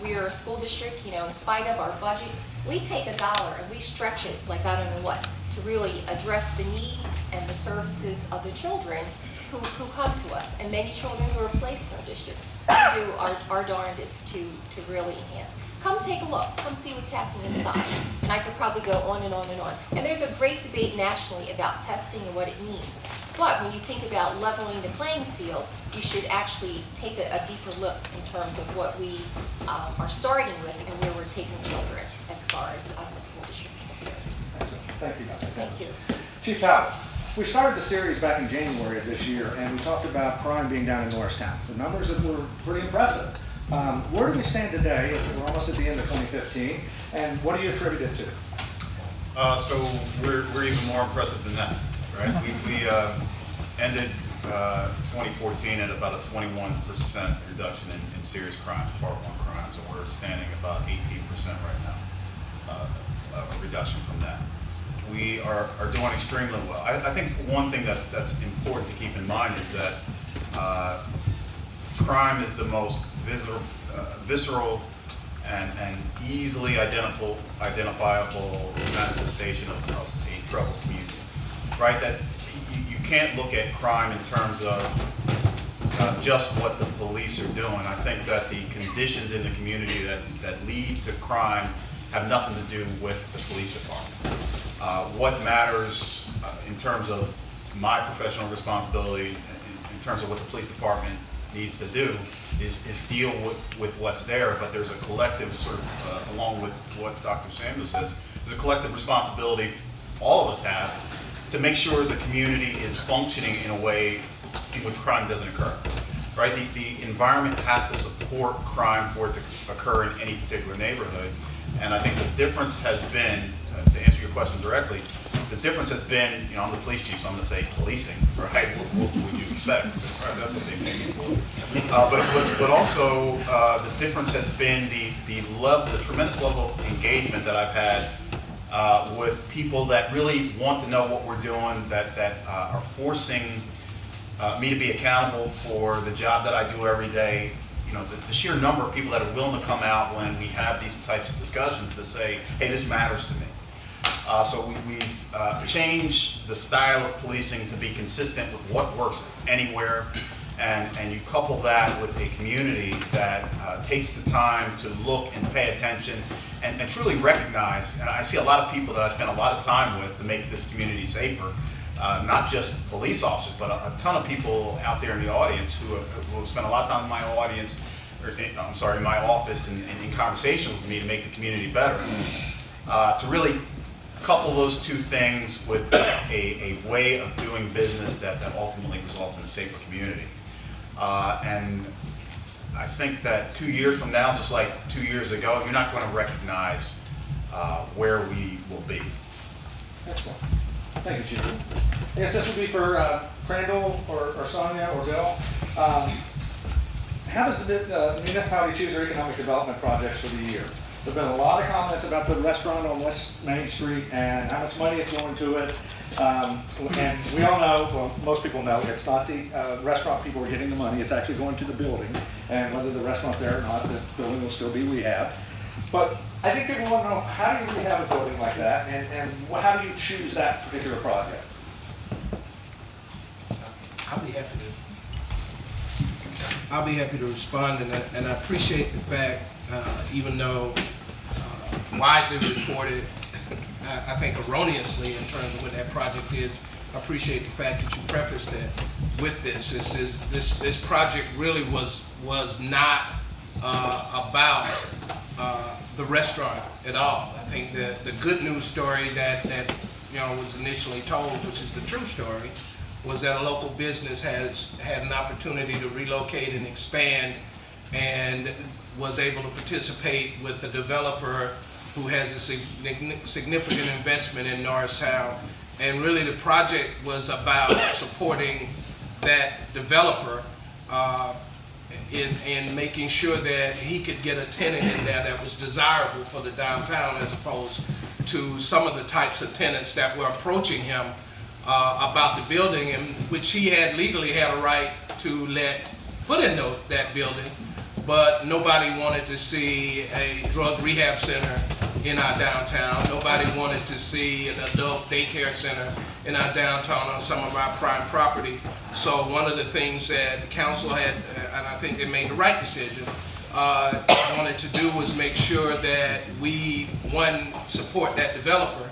we're a school district, in spite of our budget, we take $1 and we stretch it like I don't know what to really address the needs and the services of the children who come to us, and many children who are placed in our district. We do our darndest to really enhance. Come take a look. Come see what's happening inside. And I could probably go on and on and on. And there's a great debate nationally about testing and what it means. But when you think about leveling the playing field, you should actually take a deeper look in terms of what we are starting with and where we're taking children as far as the school district is concerned. Thank you, Dr. Thank you. Chief Talbot, we started the series back in January of this year, and we talked about crime being down in Norristown. The numbers were pretty impressive. Where do we stand today? We're almost at the end of 2015, and what do you attribute it to? So we're even more impressive than that, right? We ended 2014 at about a 21% reduction in serious crimes, Part 1 crimes, and we're standing about 18% right now, a reduction from that. We are doing extremely well. I think one thing that's important to keep in mind is that crime is the most visceral and easily identifiable manifestation of a troubled community, right? That you can't look at crime in terms of just what the police are doing. I think that the conditions in the community that lead to crime have nothing to do with the police department. What matters in terms of my professional responsibility, in terms of what the police department needs to do, is deal with what's there, but there's a collective sort of, along with what Dr. Samuel says, there's a collective responsibility all of us have to make sure the community is functioning in a way in which crime doesn't occur, right? The environment has to support crime for it to occur in any particular neighborhood, and I think the difference has been, to answer your question directly, the difference has been, I'm the police chief, so I'm going to say policing, right? What would you expect? Right? That's what they make. But also the difference has been the tremendous level of engagement that I've had with people that really want to know what we're doing, that are forcing me to be accountable for the job that I do every day. The sheer number of people that are willing to come out when we have these types of discussions to say, hey, this matters to me. So we've changed the style of policing to be consistent with what works anywhere, and you couple that with a community that takes the time to look and pay attention and truly recognize, and I see a lot of people that I spend a lot of time with to make this community safer, not just police officers, but a ton of people out there in the audience who have spent a lot of time in my audience, in my office and in conversation with me to make the community better. To really couple those two things with a way of doing business that ultimately results in a safer community. And I think that 2 years from now, just like 2 years ago, you're not going to recognize where we will be. Excellent. Thank you, Chief. I guess this would be for Crandall or Sonia or Bill. How does the municipality choose their economic development projects for the year? There've been a lot of comments about the restaurant on West Main Street and how much money it's going to it. And we all know, well, most people know, it's not the restaurant people are getting the money, it's actually going to the building. And whether the restaurant's there or not, the building will still be rehabbed. But I think people want to know, how do you rehab a building like that, and how do you choose that particular project? I'll be happy to respond, and I appreciate the fact, even though widely reported, I think erroneously in terms of what that project is, I appreciate the fact that you prefaced that with this. This project really was not about the restaurant at all. I think the good news story that was initially told, which is the true story, was that a local business has had an opportunity to relocate and expand, and was able to participate with a developer who has a significant investment in Norristown. And really the project was about supporting that developer in making sure that he could get a tenant in there that was desirable for the downtown, as opposed to some of the types of tenants that were approaching him about the building, and which he had legally had a right to put in that building, but nobody wanted to see a drug rehab center in our downtown. Nobody wanted to see an adult daycare center in our downtown on some of our prime property. So one of the things that the council had, and I think they made the right decision, wanted to do was make sure that we, one, support that developer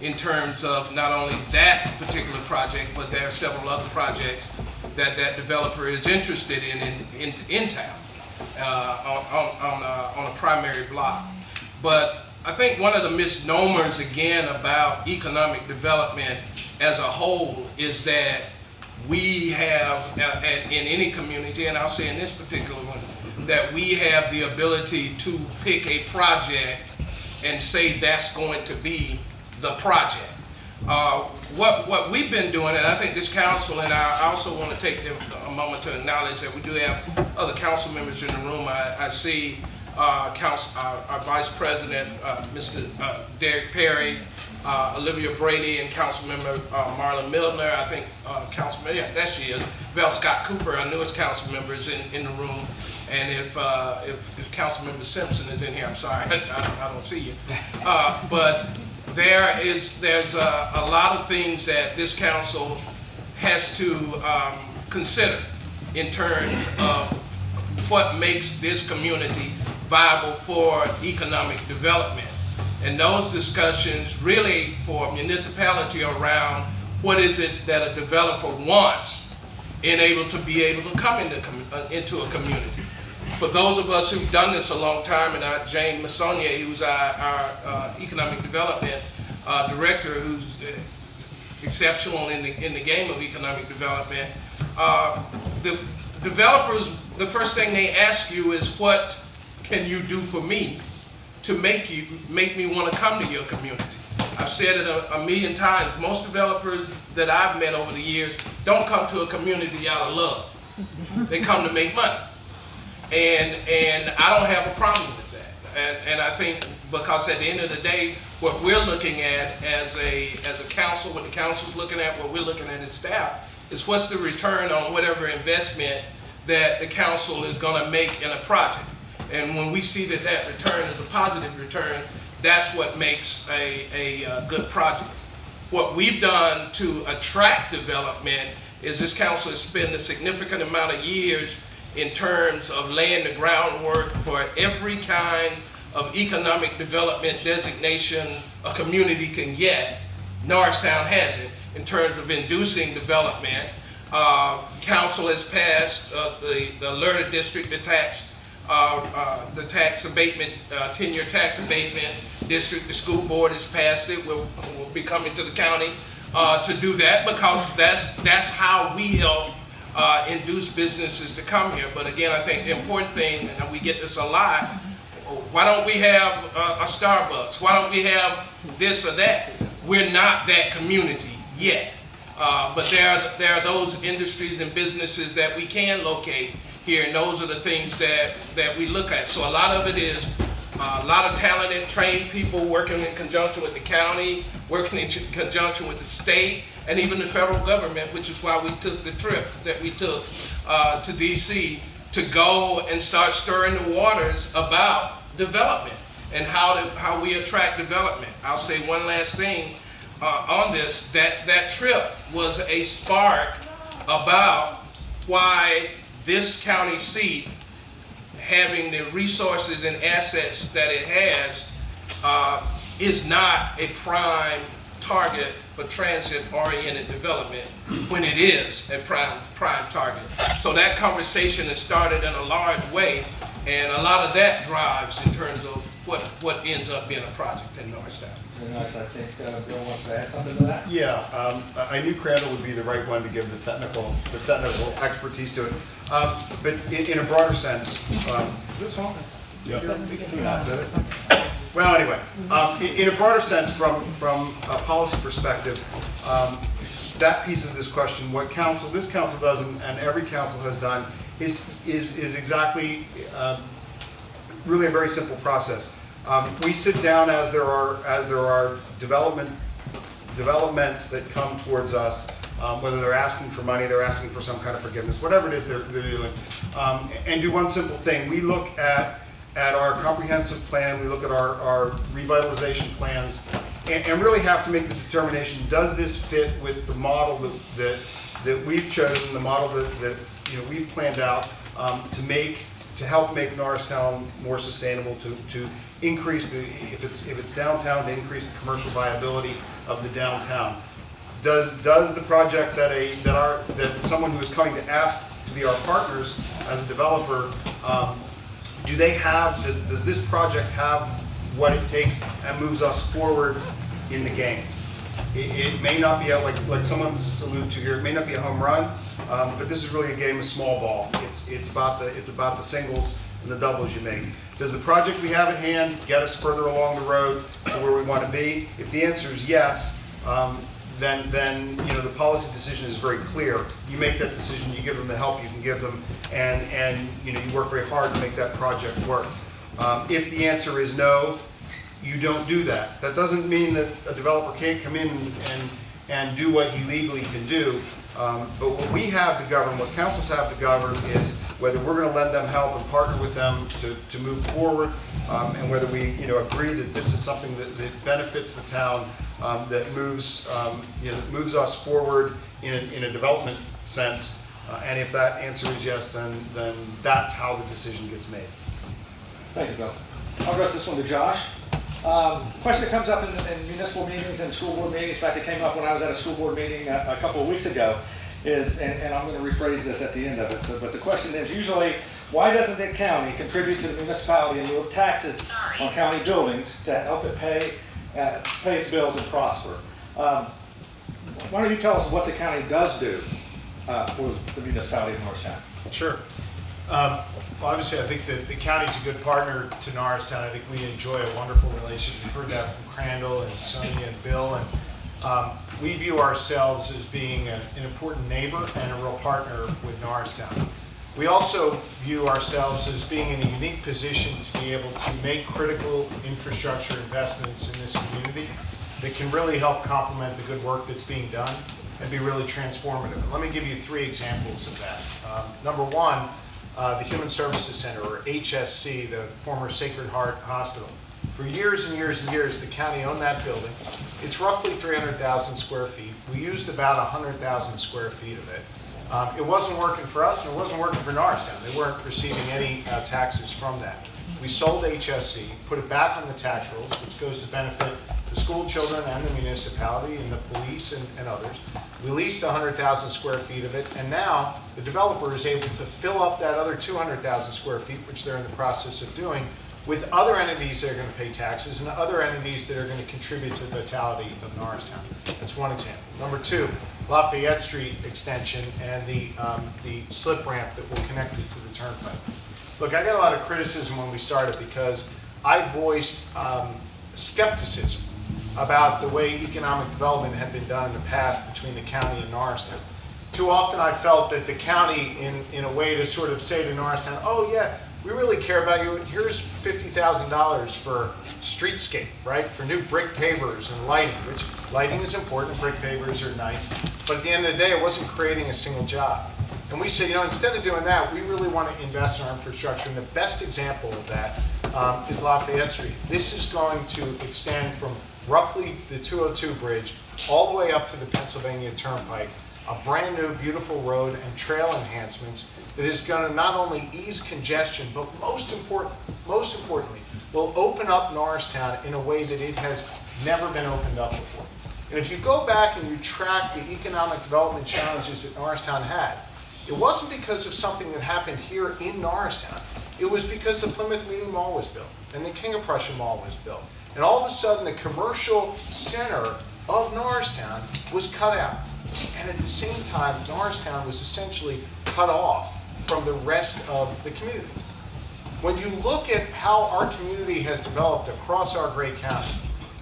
in terms of not only that particular project, but there are several other projects that that developer is interested in town on a primary block. But I think one of the misnomers, again, about economic development as a whole is that we have, in any community, and I'll say in this particular one, that we have the ability to pick a project and say that's going to be the project. What we've been doing, and I think this council, and I also want to take a moment to acknowledge that we do have other council members in the room. I see our Vice President, Mr. Derek Perry, Olivia Brady, and Councilmember Marlon Milner. I think Councilman, yeah, there she is, Val Scott Cooper, our newest council members in the room. And if Councilmember Simpson is in here, I'm sorry, I don't see you. But there's a lot of things that this council has to consider in terms of what makes this community viable for economic development. And those discussions really for municipality around what is it that a developer wants in able to come into a community. For those of us who've done this a long time, and Jane Masonier, who's our economic development director, who's exceptional in the game of economic development, the developers, the first thing they ask you is, what can you do for me to make me want to come to your community? I've said it a million times. Most developers that I've met over the years don't come to a community out of love. They come to make money. And I don't have a problem with that. And I think because at the end of the day, what we're looking at as a council, what the council's looking at, what we're looking at as staff, is what's the return on whatever investment that the council is going to make in a project. And when we see that that return is a positive return, that's what makes a good project. What we've done to attract development is this council has spent a significant amount of years in terms of laying the groundwork for every kind of economic development designation a community can get. Norristown has it in terms of inducing development. Council has passed the alerted district, the tax abatement, 10-year tax abatement district. The school board has passed it. We'll be coming to the county to do that because that's how we help induce businesses to come here. But again, I think the important thing, and we get this a lot, why don't we have a Starbucks? Why don't we have this or that? We're not that community yet. But there are those industries and businesses that we can locate here, and those are the things that we look at. So a lot of it is a lot of talented, trained people working in conjunction with the county, working in conjunction with the state, and even the federal government, which is why we took the trip that we took to DC to go and start stirring the waters about development and how we attract development. I'll say one last thing on this, that trip was a spark about why this county seat, having the resources and assets that it has, is not a prime target for transit-oriented development when it is a prime target. So that conversation has started in a large way, and a lot of that drives in terms of what ends up being a project in Norristown. Very nice. I think Bill wants to add something to that. Yeah, I knew Crandall would be the right one to give the technical expertise to it. But in a broader sense, is this on? Yeah. Well, anyway, in a broader sense, from a policy perspective, that piece of this question, what this council does, and every council has done, is exactly really a very simple process. We sit down as there are developments that come towards us, whether they're asking for money, they're asking for some kind of forgiveness, whatever it is they're doing, and do one simple thing. We look at our comprehensive plan, we look at our revitalization plans, and really have to make the determination: does this fit with the model that we've chosen, the model that we've planned out to help make Norristown more sustainable, to increase if it's downtown, to increase the commercial viability of the downtown. Does the project that someone who is coming to ask to be our partners as a developer, does this project have what it takes and moves us forward in the game? It may not be like someone's alluded to here. It may not be a home run, but this is really a game of small ball. It's about the singles and the doubles you make. Does the project we have at hand get us further along the road to where we want to be? If the answer is yes, then the policy decision is very clear. You make that decision, you give them the help you can give them, and you work very hard to make that project work. If the answer is no, you don't do that. That doesn't mean that a developer can't come in and do what he legally can do. But what we have to govern, what councils have to govern, is whether we're going to lend them help and partner with them to move forward, and whether we agree that this is something that benefits the town, that moves us forward in a development sense. And if that answer is yes, then that's how the decision gets made. Thank you, Bill. I'll address this one to Josh. Question that comes up in municipal meetings and school board meetings, in fact it came up when I was at a school board meeting a couple of weeks ago, is, and I'm going to rephrase this at the end of it, but the question is usually, why doesn't the county contribute to the municipality in lieu of taxes on county buildings to help it pay its bills and prosper? Why don't you tell us what the county does do for the municipality of Norristown? Sure. Obviously, I think that the county's a good partner to Norristown. I think we enjoy a wonderful relationship. We've heard that from Crandall and Sonia and Bill, and we view ourselves as being an important neighbor and a real partner with Norristown. We also view ourselves as being in a unique position to be able to make critical infrastructure investments in this community that can really help complement the good work that's being done and be really transformative. Let me give you 3 examples of that. Number one, the Human Services Center, or HSC, the former Sacred Heart Hospital. For years and years and years, the county owned that building. It's roughly 300,000 square feet. We used about 100,000 square feet of it. It wasn't working for us, and it wasn't working for Norristown. They weren't receiving any taxes from that. We sold HSC, put it back on the tax rolls, which goes to benefit the school children and the municipality and the police and others. We leased 100,000 square feet of it, and now the developer is able to fill up that other 200,000 square feet, which they're in the process of doing, with other entities that are going to pay taxes and other entities that are going to contribute to the vitality of Norristown. That's one example. Number 2, Lafayette Street extension and the slip ramp that will connect it to the turnpike. Look, I got a lot of criticism when we started because I voiced skepticism about the way economic development had been done in the past between the county and Norristown. Too often I felt that the county, in a way to sort of say to Norristown, oh yeah, we really care about you. Here's $50,000 for streetscape, right? For new brick pavers and lighting, which lighting is important, brick pavers are nice. But at the end of the day, it wasn't creating a single job. And we said, instead of doing that, we really want to invest in our infrastructure. And the best example of that is Lafayette Street. This is going to extend from roughly the 202 bridge all the way up to the Pennsylvania Turnpike, a brand new beautiful road and trail enhancements that is going to not only ease congestion, but most importantly, will open up Norristown in a way that it has never been opened up before. And if you go back and you track the economic development challenges that Norristown had, it wasn't because of something that happened here in Norristown. It was because the Plymouth Meeting Mall was built and the King of Prussia Mall was built. And all of a sudden, the commercial center of Norristown was cut out. And at the same time, Norristown was essentially cut off from the rest of the community. When you look at how our community has developed across our great county,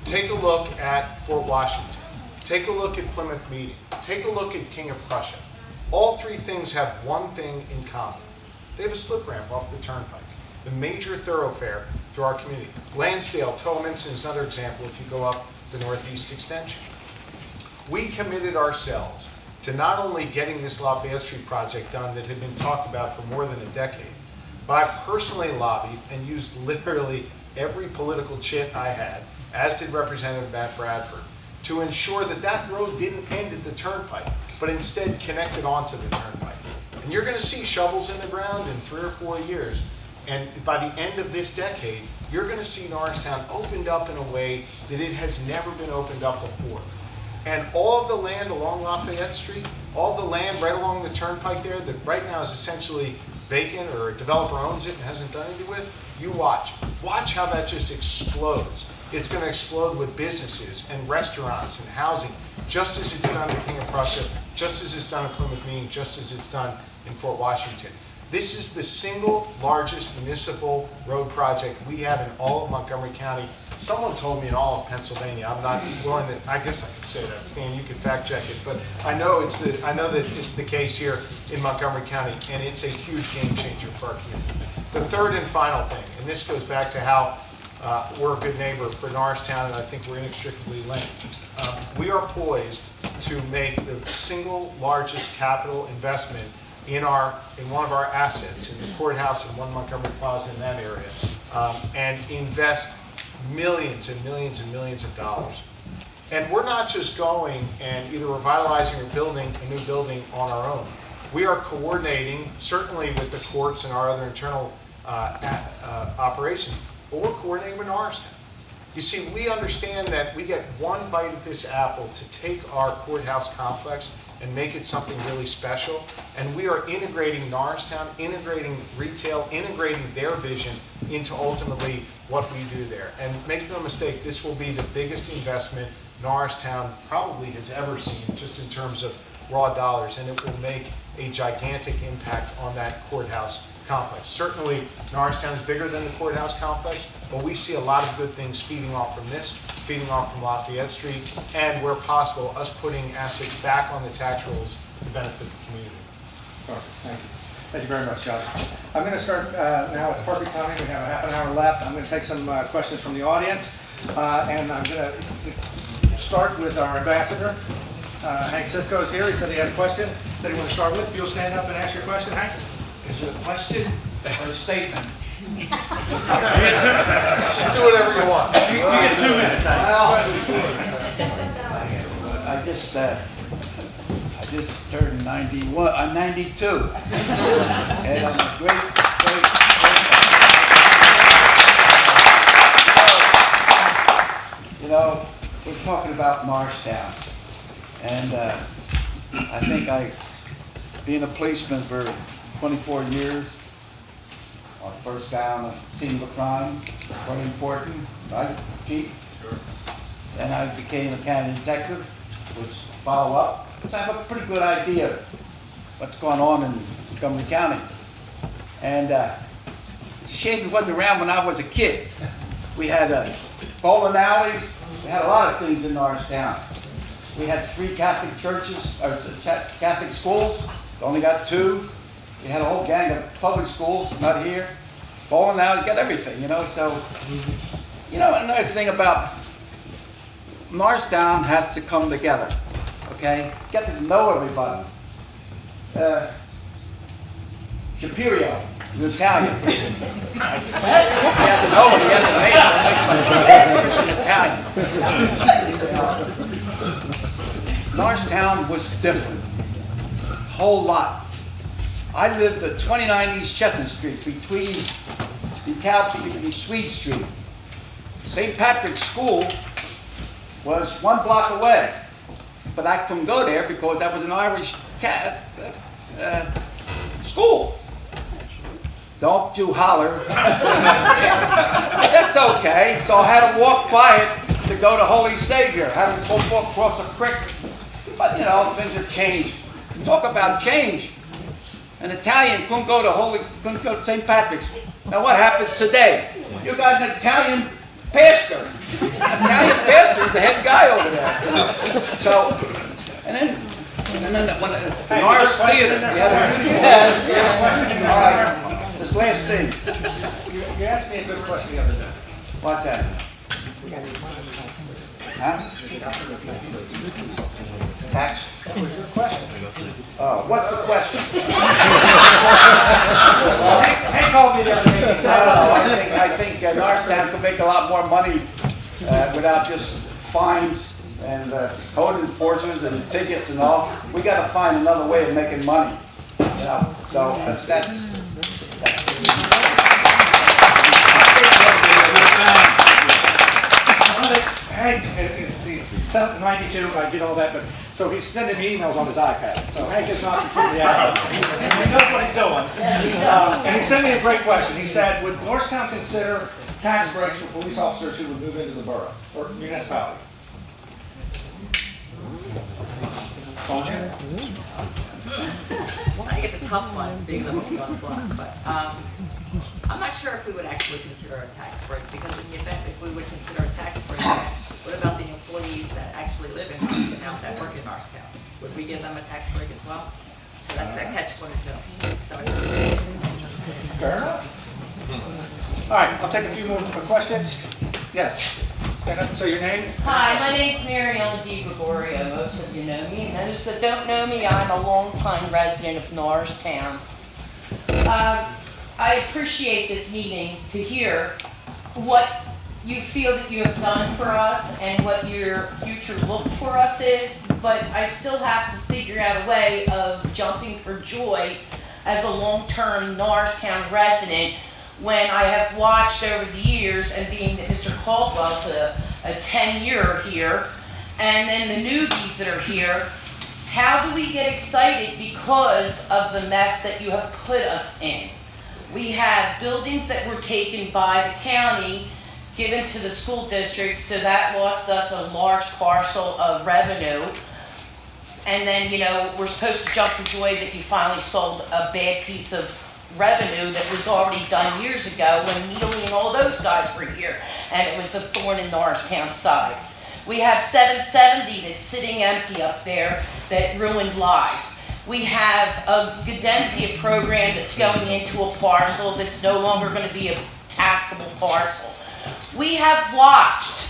take a look at Fort Washington, take a look at Plymouth Meeting, take a look at King of Prussia. All 3 things have one thing in common. They have a slip ramp off the turnpike, the major thoroughfare through our community. Lansdale, Tominson is another example if you go up the northeast extension. We committed ourselves to not only getting this Lafayette Street project done that had been talked about for more than a decade, but I personally lobbied and used literally every political chit I had, as did Representative Matt Bradford, to ensure that that road didn't end at the turnpike, but instead connected onto the turnpike. And you're going to see shovels in the ground in 3 or 4 years. And by the end of this decade, you're going to see Norristown opened up in a way that it has never been opened up before. And all of the land along Lafayette Street, all of the land right along the turnpike there that right now is essentially vacant or a developer owns it and hasn't done anything with, you watch. Watch how that just explodes. It's going to explode with businesses and restaurants and housing, just as it's done in King of Prussia, just as it's done in Plymouth Meeting, just as it's done in Fort Washington. This is the single largest municipal road project we have in all of Montgomery County. Someone told me in all of Pennsylvania. I'm not willing to, I guess I could say that. Stan, you can fact check it, but I know that it's the case here in Montgomery County, and it's a huge game changer for our community. The third and final thing, and this goes back to how we're a good neighbor for Norristown, and I think we're inextricably linked. We are poised to make the single largest capital investment in one of our assets, in the courthouse and One Montgomery Plaza in that area, and invest millions and millions and millions of dollars. And we're not just going and either revitalizing or building a new building on our own. We are coordinating, certainly with the courts and our other internal operations, but we're coordinating with Norristown. You see, we understand that we get one bite at this apple to take our courthouse complex and make it something really special. And we are integrating Norristown, integrating retail, integrating their vision into ultimately what we do there. And make no mistake, this will be the biggest investment Norristown probably has ever seen, just in terms of raw dollars, and it will make a gigantic impact on that courthouse complex. Certainly, Norristown is bigger than the courthouse complex, but we see a lot of good things feeding off from this, feeding off from Lafayette Street, and where possible, us putting assets back on the tax rolls to benefit the community. Perfect, thank you. Thank you very much, Josh. I'm going to start now with Parker County. We have a half an hour left. I'm going to take some questions from the audience, and I'm going to start with our ambassador. Hank Cisco is here. He said he had a question that he wanted to start with. If you'll stand up and ask your question, Hank. Is it a question or a statement? Just do whatever you want. You get 2 minutes, Hank. I just turned 91. I'm 92, and I'm a great. You know, we're talking about Norristown, and I think being a policeman for 24 years, our first guy on the scene of a crime, very important, right, Chief? Sure. Then I became a county detective, which follow up. I have a pretty good idea what's going on in Montgomery County. And it's a shame it wasn't around when I was a kid. We had bowling alleys. We had a lot of things in Norristown. We had 3 Catholic churches, or Catholic schools. We only got 2. We had a whole gang of public schools, not here. Bowling alleys, got everything, you know. So, you know, another thing about Norristown has to come together. Okay, get to know everybody. Shapirio, the Italian. He has to know him. He has to make him. Italian. Norristown was different. Whole lot. I lived at 29 East Chestnut Street between the Swede Street. St. Patrick's School was 1 block away. But I couldn't go there because that was an Irish school. Don't you holler. That's okay. So I had to walk by it to go to Holy Savior. I had to walk across a creek. But you know, things have changed. Talk about change. An Italian couldn't go to St. Patrick's. Now what happens today? You got an Italian pastor. Italian pastor is the head guy over there. So, and then when the Norris Theater, we had all right, this last thing. You asked me a good question the other day. What's that? Huh? Tax? That was your question. Oh, what's the question? Hank called me the other day. He said, I think Norristown could make a lot more money without just fines and code enforcement and tickets and all. We got to find another way of making money. You know, so that's Hank, it's 92, I get all that, but so he's sending me emails on his iPad. So Hank is not completely out. And he knows what he's doing. And he sent me a great question. He said, would Norristown consider tax breaks for police officers who would move into the borough or municipality? I get the tough one, being the home run block, but I'm not sure if we would actually consider a tax break, because in the event if we would consider a tax break, what about the employees that actually live in Norristown, that work in Norristown? Would we give them a tax break as well? So that's a catch-22. So Fair enough. All right, I'll take a few more questions. Yes. Stand up and say your name. Hi, my name's Mariella Di Gregorio. Most of you know me. And those that don't know me, I'm a longtime resident of Norristown. I appreciate this meeting to hear what you feel that you have done for us and what your future look for us is, but I still have to figure out a way of jumping for joy as a long-term Norristown resident when I have watched over the years, and being that Mr. Caldwell's a 10-year here, and then the newbies that are here, how do we get excited because of the mess that you have put us in? We have buildings that were taken by the county, given to the school district, so that lost us a large parcel of revenue. and then, we're supposed to jump for joy that you finally sold a bad piece of revenue that was already done years ago when Neely and all those guys were here, and it was a thorn in Norristown's side. We have 770 that's sitting empty up there that ruined lives. We have a Cadencia program that's going into a parcel that's no longer going to be a taxable parcel. We have watched,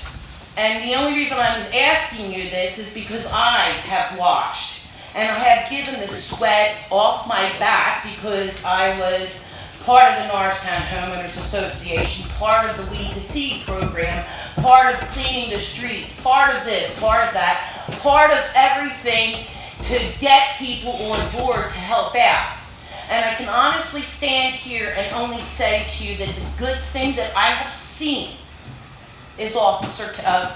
and the only reason I'm asking you this is because I have watched, and I have given the sweat off my back because I was part of the Norristown Homeowners Association, part of the Weed to Seed program, part of cleaning the streets, part of this, part of that, part of everything to get people on board to help out. And I can honestly stand here and only say to you that the good thing that I have seen is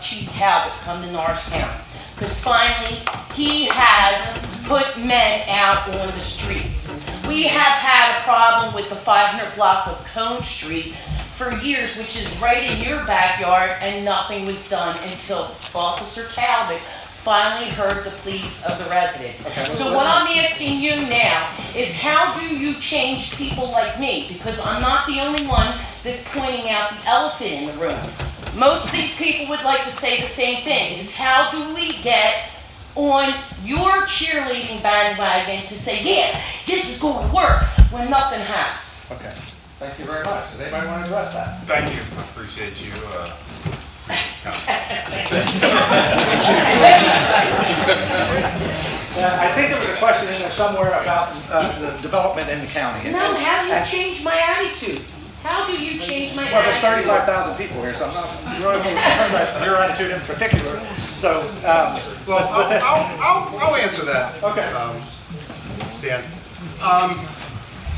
Chief Talbot come to Norristown. Because finally, he has put men out on the streets. We have had a problem with the 500 block of Cone Street for years, which is right in your backyard, and nothing was done until Officer Talbot finally heard the pleas of the residents. So what I'm asking you now is, how do you change people like me? Because I'm not the only one that's pointing out the elephant in the room. Most of these people would like to say the same thing, is how do we get on your cheerleading bandwagon to say, yeah, this is going to work, when nothing has? Okay, thank you very much. Does anybody want to address that? Thank you. I appreciate you. I think there was a question in there somewhere about the development in the county. No, how do you change my attitude? How do you change my Well, there's attitude? 35,000 people here, so I'm not really concerned about your attitude in particular. So, Well, I'll answer that. Okay. Stan.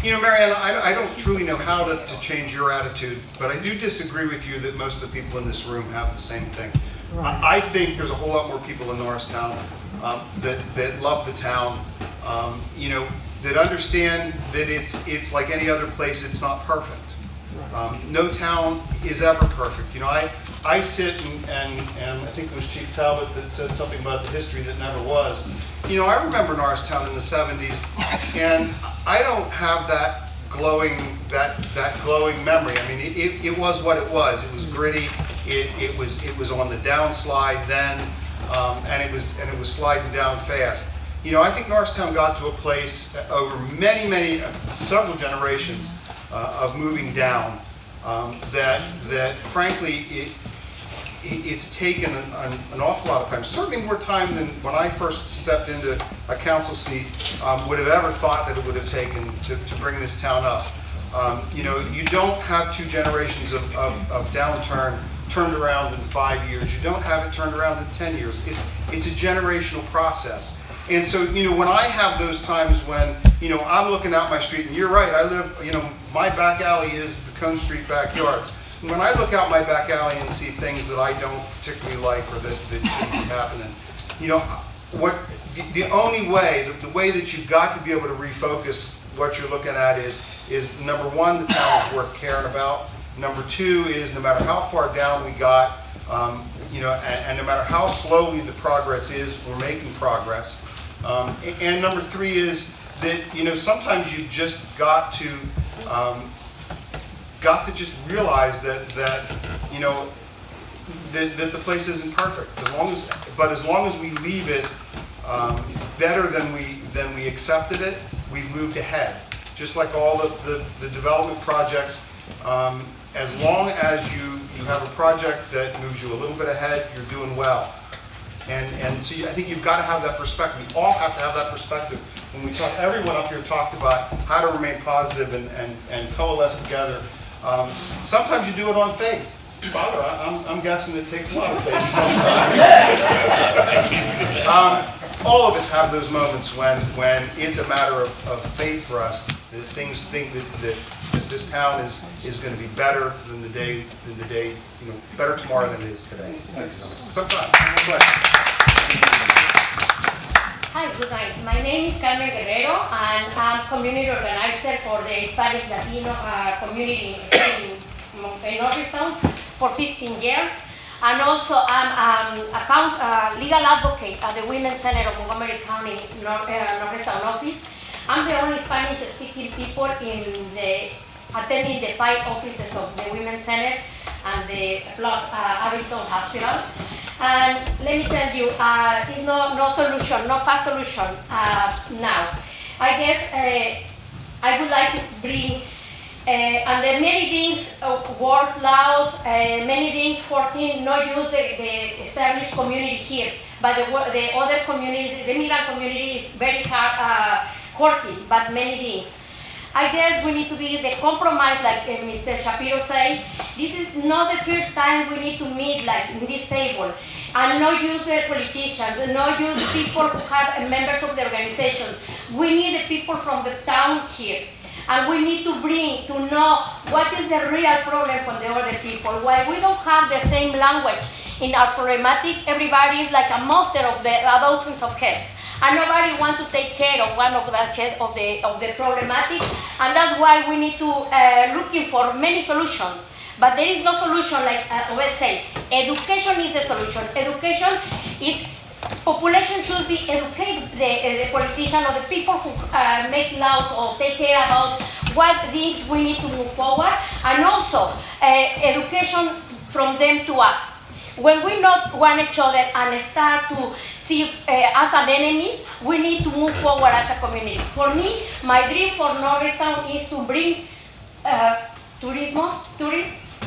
Marianne, I don't truly know how to change your attitude, but I do disagree with you that most of the people in this room have the same thing. I think there's a whole lot more people in Norristown that love the town, that understand that it's like any other place, it's not perfect. No town is ever perfect. I sit and I think it was Chief Talbot that said something about the history that never was. I remember Norristown in the 70s, and I don't have that glowing memory. I mean, it was what it was. It was gritty. It was on the downslide then, and it was sliding down fast. I think Norristown got to a place over several generations of moving down that frankly it's taken an awful lot of time, certainly more time than when I first stepped into a council seat would have ever thought that it would have taken to bring this town up. You don't have 2 generations of downturn turned around in 5 years. You don't have it turned around in 10 years. It's a generational process. And so, when I have those times when, I'm looking out my street, and you're right, I live, my back alley is the Cone Street backyard. When I look out my back alley and see things that I don't particularly like or that shouldn't be happening, the only way, the way that you've got to be able to refocus what you're looking at is number one, the town is worth caring about. Number 2 is no matter how far down we got, and no matter how slowly the progress is, we're making progress. And number 3 is that, sometimes you've just got to just realize that the place isn't perfect. As long as we leave it better than we accepted it, we've moved ahead. Just like all the development projects, as long as you have a project that moves you a little bit ahead, you're doing well. And so I think you've got to have that perspective. We all have to have that perspective. When we talk, everyone up here talked about how to remain positive and coalesce together. Sometimes you do it on faith. Father, I'm guessing it takes a lot of faith sometimes. All of us have those moments when it's a matter of faith for us. That things think that this town is going to be better than the day, better tomorrow than it is today. Sometimes. Hi, good night. My name is Carmen Guerrero, and I'm community organizer for the Spanish Latino community in Norristown for 15 years. And also, I'm a legal advocate at the Women's Center of Montgomery County Norristown office. I'm the only Spanish-speaking people attending the 5 offices of the Women's Center and the plus Abington Hospital. And let me tell you, it's no solution, no fast solution now. I guess I would like to bring, under many things, wars, laws, many things working, not use the established community here, but the other communities, the immigrant community is very hard, hurting, but many things. I guess we need to be the compromise, like Mr. Shapiro said. This is not the first time we need to meet like in this table, and not use the politicians, and not use people who have members of the organization. We need the people from the town here, and we need to know what is the real problem from the other people. Why we don't have the same language in our problematic, everybody is like a monster of the thousands of heads. And nobody wants to take care of one of the head of the problematic, and that's why we need to looking for many solutions. But there is no solution like let's say education is the solution. Education is population should be educated. The politician or the people who make laws or take care about what things we need to move forward, and also education from them to us. When we not want each other and start to see us as enemies, we need to move forward as a community. For me, my dream for Norristown is to bring tourism.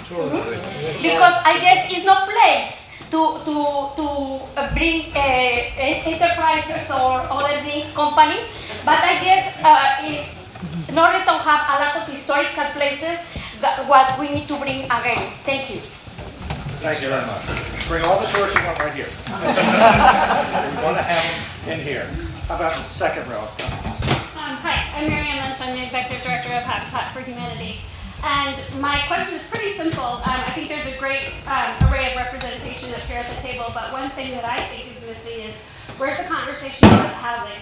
Because I guess it's no place to bring enterprises or other things, companies. But I guess Norristown have a lot of historical places that what we need to bring again. Thank you. Thank you very much. Bring all the tourists you want right here. We want to have them in here. How about the second row? Hi, I'm Marianne Lynch. I'm the Executive Director of Habitat for Humanity. And my question is pretty simple. I think there's a great array of representation up here at the table, but one thing that I think is missing is where's the conversation about housing?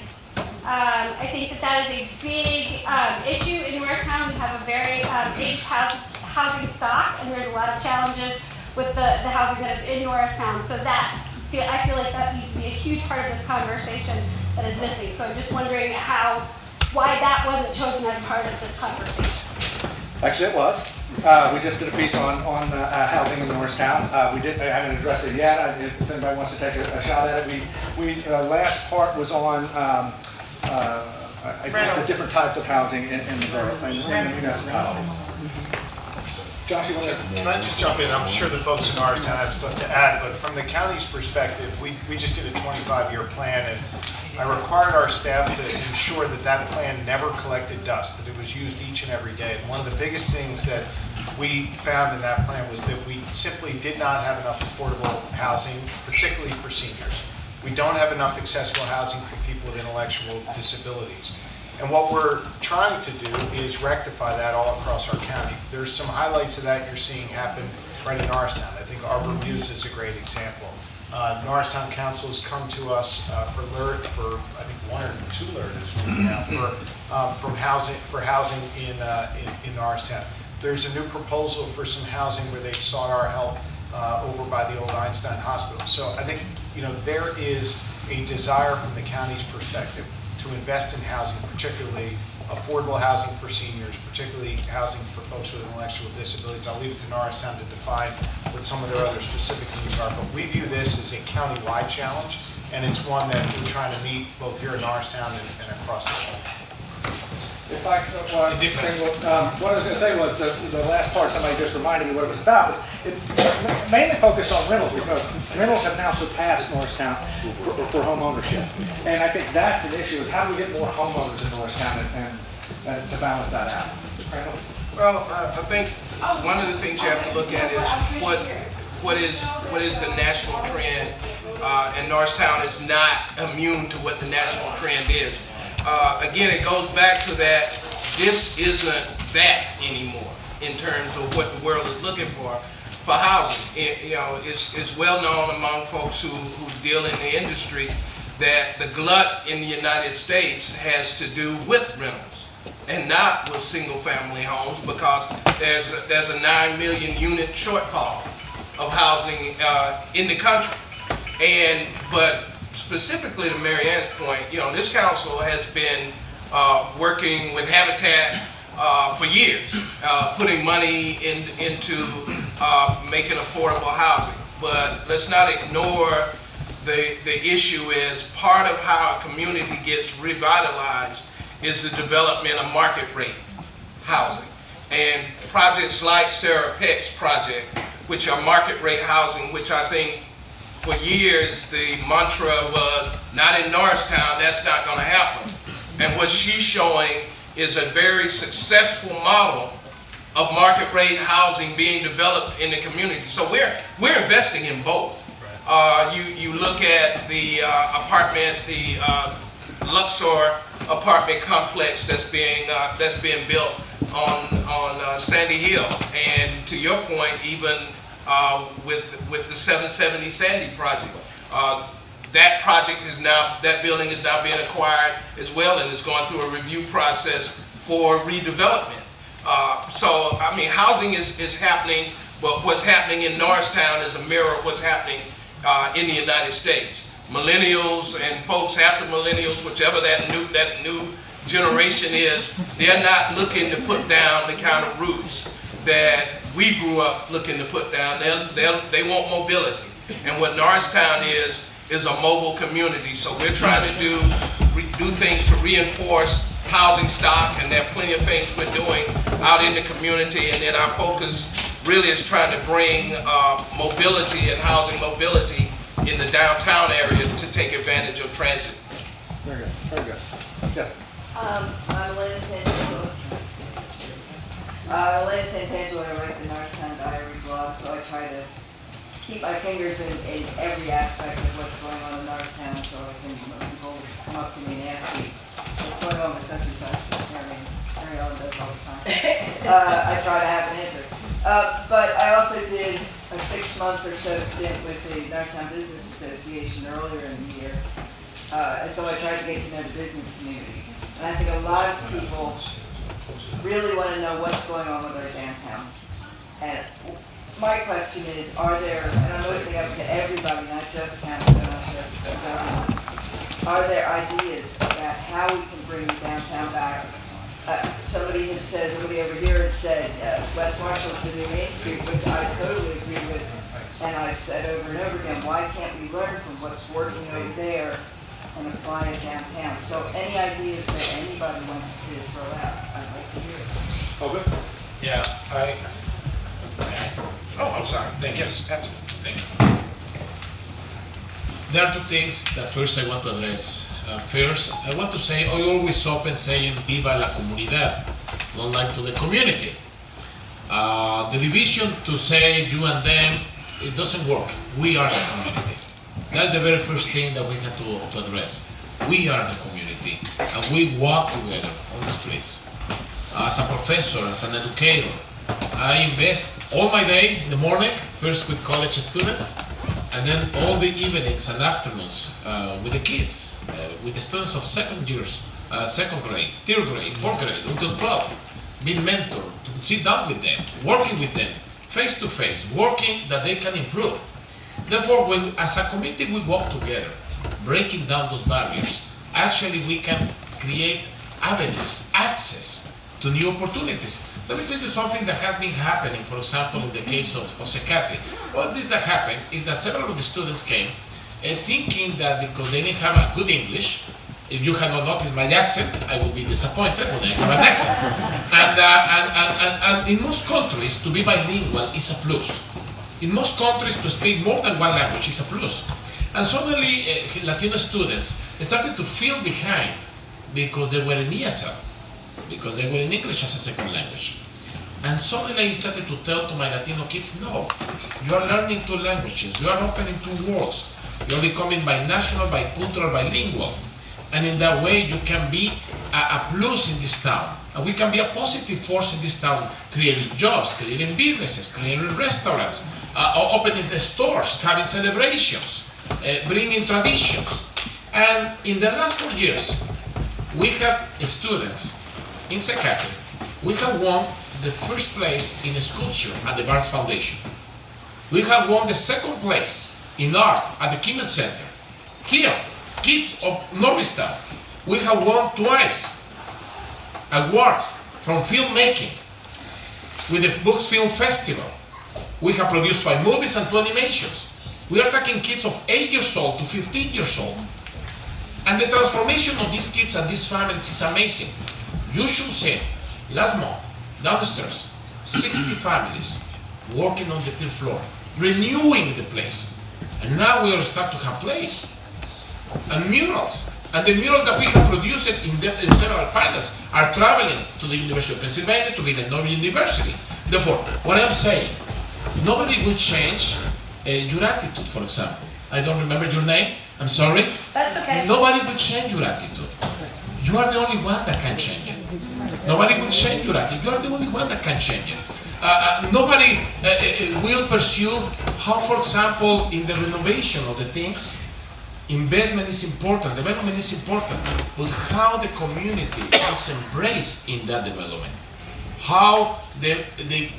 I think that is a big issue in Norristown. We have a very aged housing stock, and there's a lot of challenges with the housing that is in Norristown. So I feel like that needs to be a huge part of this conversation that is missing. So I'm just wondering why that wasn't chosen as part of this conversation. Actually, it was. We just did a piece on housing in Norristown. I haven't addressed it yet. If anybody wants to take a shot at it, last part was on I guess the different types of housing in the borough, in the municipality. Josh, you want to? Can I just jump in? I'm sure the folks in Norristown have stuff to add, but from the county's perspective, we just did a 25-year plan, and I required our staff to ensure that that plan never collected dust, that it was used each and every day. And one of the biggest things that we found in that plan was that we simply did not have enough affordable housing, particularly for seniors. We don't have enough accessible housing for people with intellectual disabilities. And what we're trying to do is rectify that all across our county. There's some highlights of that you're seeing happen right in Norristown. I think Arbor Muse is a great example. Norristown Council has come to us for I think 1 or 2 LERTs for housing in Norristown. There's a new proposal for some housing where they've sought our help over by the old Einstein Hospital. So I think there is a desire from the county's perspective to invest in housing, particularly affordable housing for seniors, particularly housing for folks with intellectual disabilities. I'll leave it to Norristown to define what some of their other specific needs are, but we view this as a county-wide challenge, and it's one that we're trying to meet both here in Norristown and across the country. What I was going to say was the last part, somebody just reminded me what it was about. It mainly focused on rentals, because rentals have now surpassed Norristown for home ownership. And I think that's an issue, is how do we get more homeowners in Norristown and to balance that out? Well, I think one of the things you have to look at is what is the national trend, and Norristown is not immune to what the national trend is. Again, it goes back to that this isn't that anymore in terms of what the world is looking for housing. It's well known among folks who deal in the industry that the glut in the United States has to do with rentals and not with single family homes, because there's a 9 million unit shortfall of housing in the country. But specifically to Mary Ann's point, this council has been working with Habitat for years, putting money into making affordable housing. But let's not ignore the issue is part of how a community gets revitalized is the development of market rate housing. And projects like Sarah Peck's project, which are market rate housing, which I think for years the mantra was, not in Norristown, that's not going to happen. And what she's showing is a very successful model of market rate housing being developed in the community. So we're investing in both. You look at the apartment, the Luxor apartment complex that's being built on Sandy Hill, and to your point, even with the 770 Sandy project, that building is now being acquired as well, and it's going through a review process for redevelopment. So I mean, housing is happening, but what's happening in Norristown is a mirror of what's happening in the United States. Millennials and folks after millennials, whichever that new generation is, they're not looking to put down the kind of roots that we grew up looking to put down. They want mobility. And what Norristown is a mobile community. So we're trying to do things to reinforce housing stock, and there are plenty of things we're doing out in the community. And then our focus really is trying to bring mobility and housing mobility in the downtown area to take advantage of transit. Very good, very good. Yes. I'm Lynn Santangelo. Lynn Santangelo, I write the Norristown Diary blog, so I try to keep my fingers in every aspect of what's going on in Norristown, so I can, when people come up to me and ask me what's going on with such and such, Mary Ellen does all the time. I try to have an answer. But I also did a 6-month or so stint with the Norristown Business Association earlier in the year. And so I tried to get to know the business community. And I think a lot of people really want to know what's going on with our downtown. And my question is, are there, and I'm opening up to everybody, not just council, not just government, are there ideas about how we can bring downtown back? Somebody over here had said, West Marshall's the new Main Street, which I totally agree with. And I've said over and over again, why can't we learn from what's working over there and apply it downtown? So any ideas that anybody wants to throw out, I'd like to hear. Oh, good. Yeah, Oh, I'm sorry. Thank you. Yes, absolutely. Thank you. There are two things that first I want to address. First, I want to say, I always open saying, Viva la comunidad, not like to the community. The division to say you and them, it doesn't work. We are the community. That's the very first thing that we have to address. We are the community, and we walk together on the streets. As a professor, as an educator, I invest all my day in the morning, first with college students, and then all the evenings and afternoons with the kids, with the students of second grade, third grade, fourth grade, until 12, being mentored, to sit down with them, working with them, face to face, working that they can improve. Therefore, when as a community we work together, breaking down those barriers, actually we can create avenues, access to new opportunities. Let me tell you something that has been happening, for example, in the case of Secati. What this that happened is that several of the students came thinking that because they didn't have a good English, if you had not noticed my accent, I would be disappointed when I have an accent. And in most countries, to be bilingual is a plus. In most countries, to speak more than one language is a plus. And suddenly, Latino students started to feel behind because they were in ESL, because they were in English as a second language. And suddenly I started to tell to my Latino kids, no, you are learning 2 languages, you are opening 2 worlds, you are becoming binational, bicultural, bilingual. And in that way you can be a plus in this town. And we can be a positive force in this town, creating jobs, creating businesses, creating restaurants, opening the stores, having celebrations, bringing traditions. And in the last 4 years, we have students in Secatry. We have won the first place in sculpture at the Barnes Foundation. We have won the second place in art at the Kimmel Center. Here, kids of Norristown, we have won twice awards from filmmaking with the Books Film Festival. We have produced 5 movies and 2 animations. We are talking kids of 8 years old to 15 years old. And the transformation of these kids and these families is amazing. You should see, last month, downstairs, 60 families working on the 3rd floor, renewing the place. And now we will start to have plays and murals. And the murals that we have produced in several panels are traveling to the University of Pennsylvania, to Villanova University. Therefore, what I'm saying, nobody will change your attitude, for example. I don't remember your name, I'm sorry. That's okay. Nobody will change your attitude. You are the only one that can change it. Nobody will change your attitude. You are the only one that can change it. Nobody will pursue how, for example, in the renovation of the things, investment is important, development is important, but how the community is embraced in that development. How the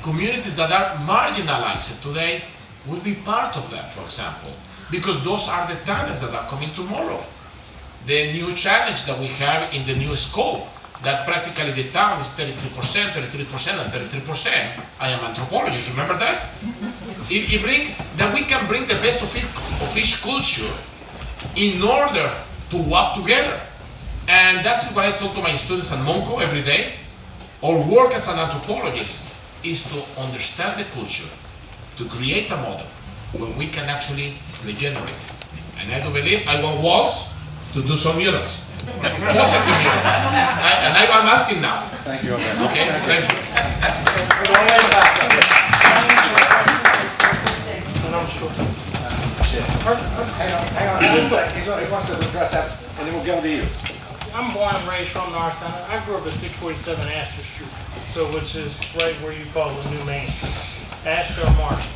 communities that are marginalized today will be part of that, for example, because those are the talents that are coming tomorrow. The new challenge that we have in the new scope, that practically the town is 33%, 33%, and 33%. I am anthropologist, remember that? That we can bring the best of each culture in order to work together. And that's what I talk to my students at Monco every day. Our work as an anthropologist is to understand the culture, to create a model where we can actually regenerate. And I do believe I want walls to do some murals, positive murals. And I'm asking now. Thank you. Okay, thank you. Hang on. He wants to address that, and then we'll go to you. I'm born and raised from Norristown. I grew up at 647 Astor Street, which is right where you call the new Main Street, Astor or Marshall.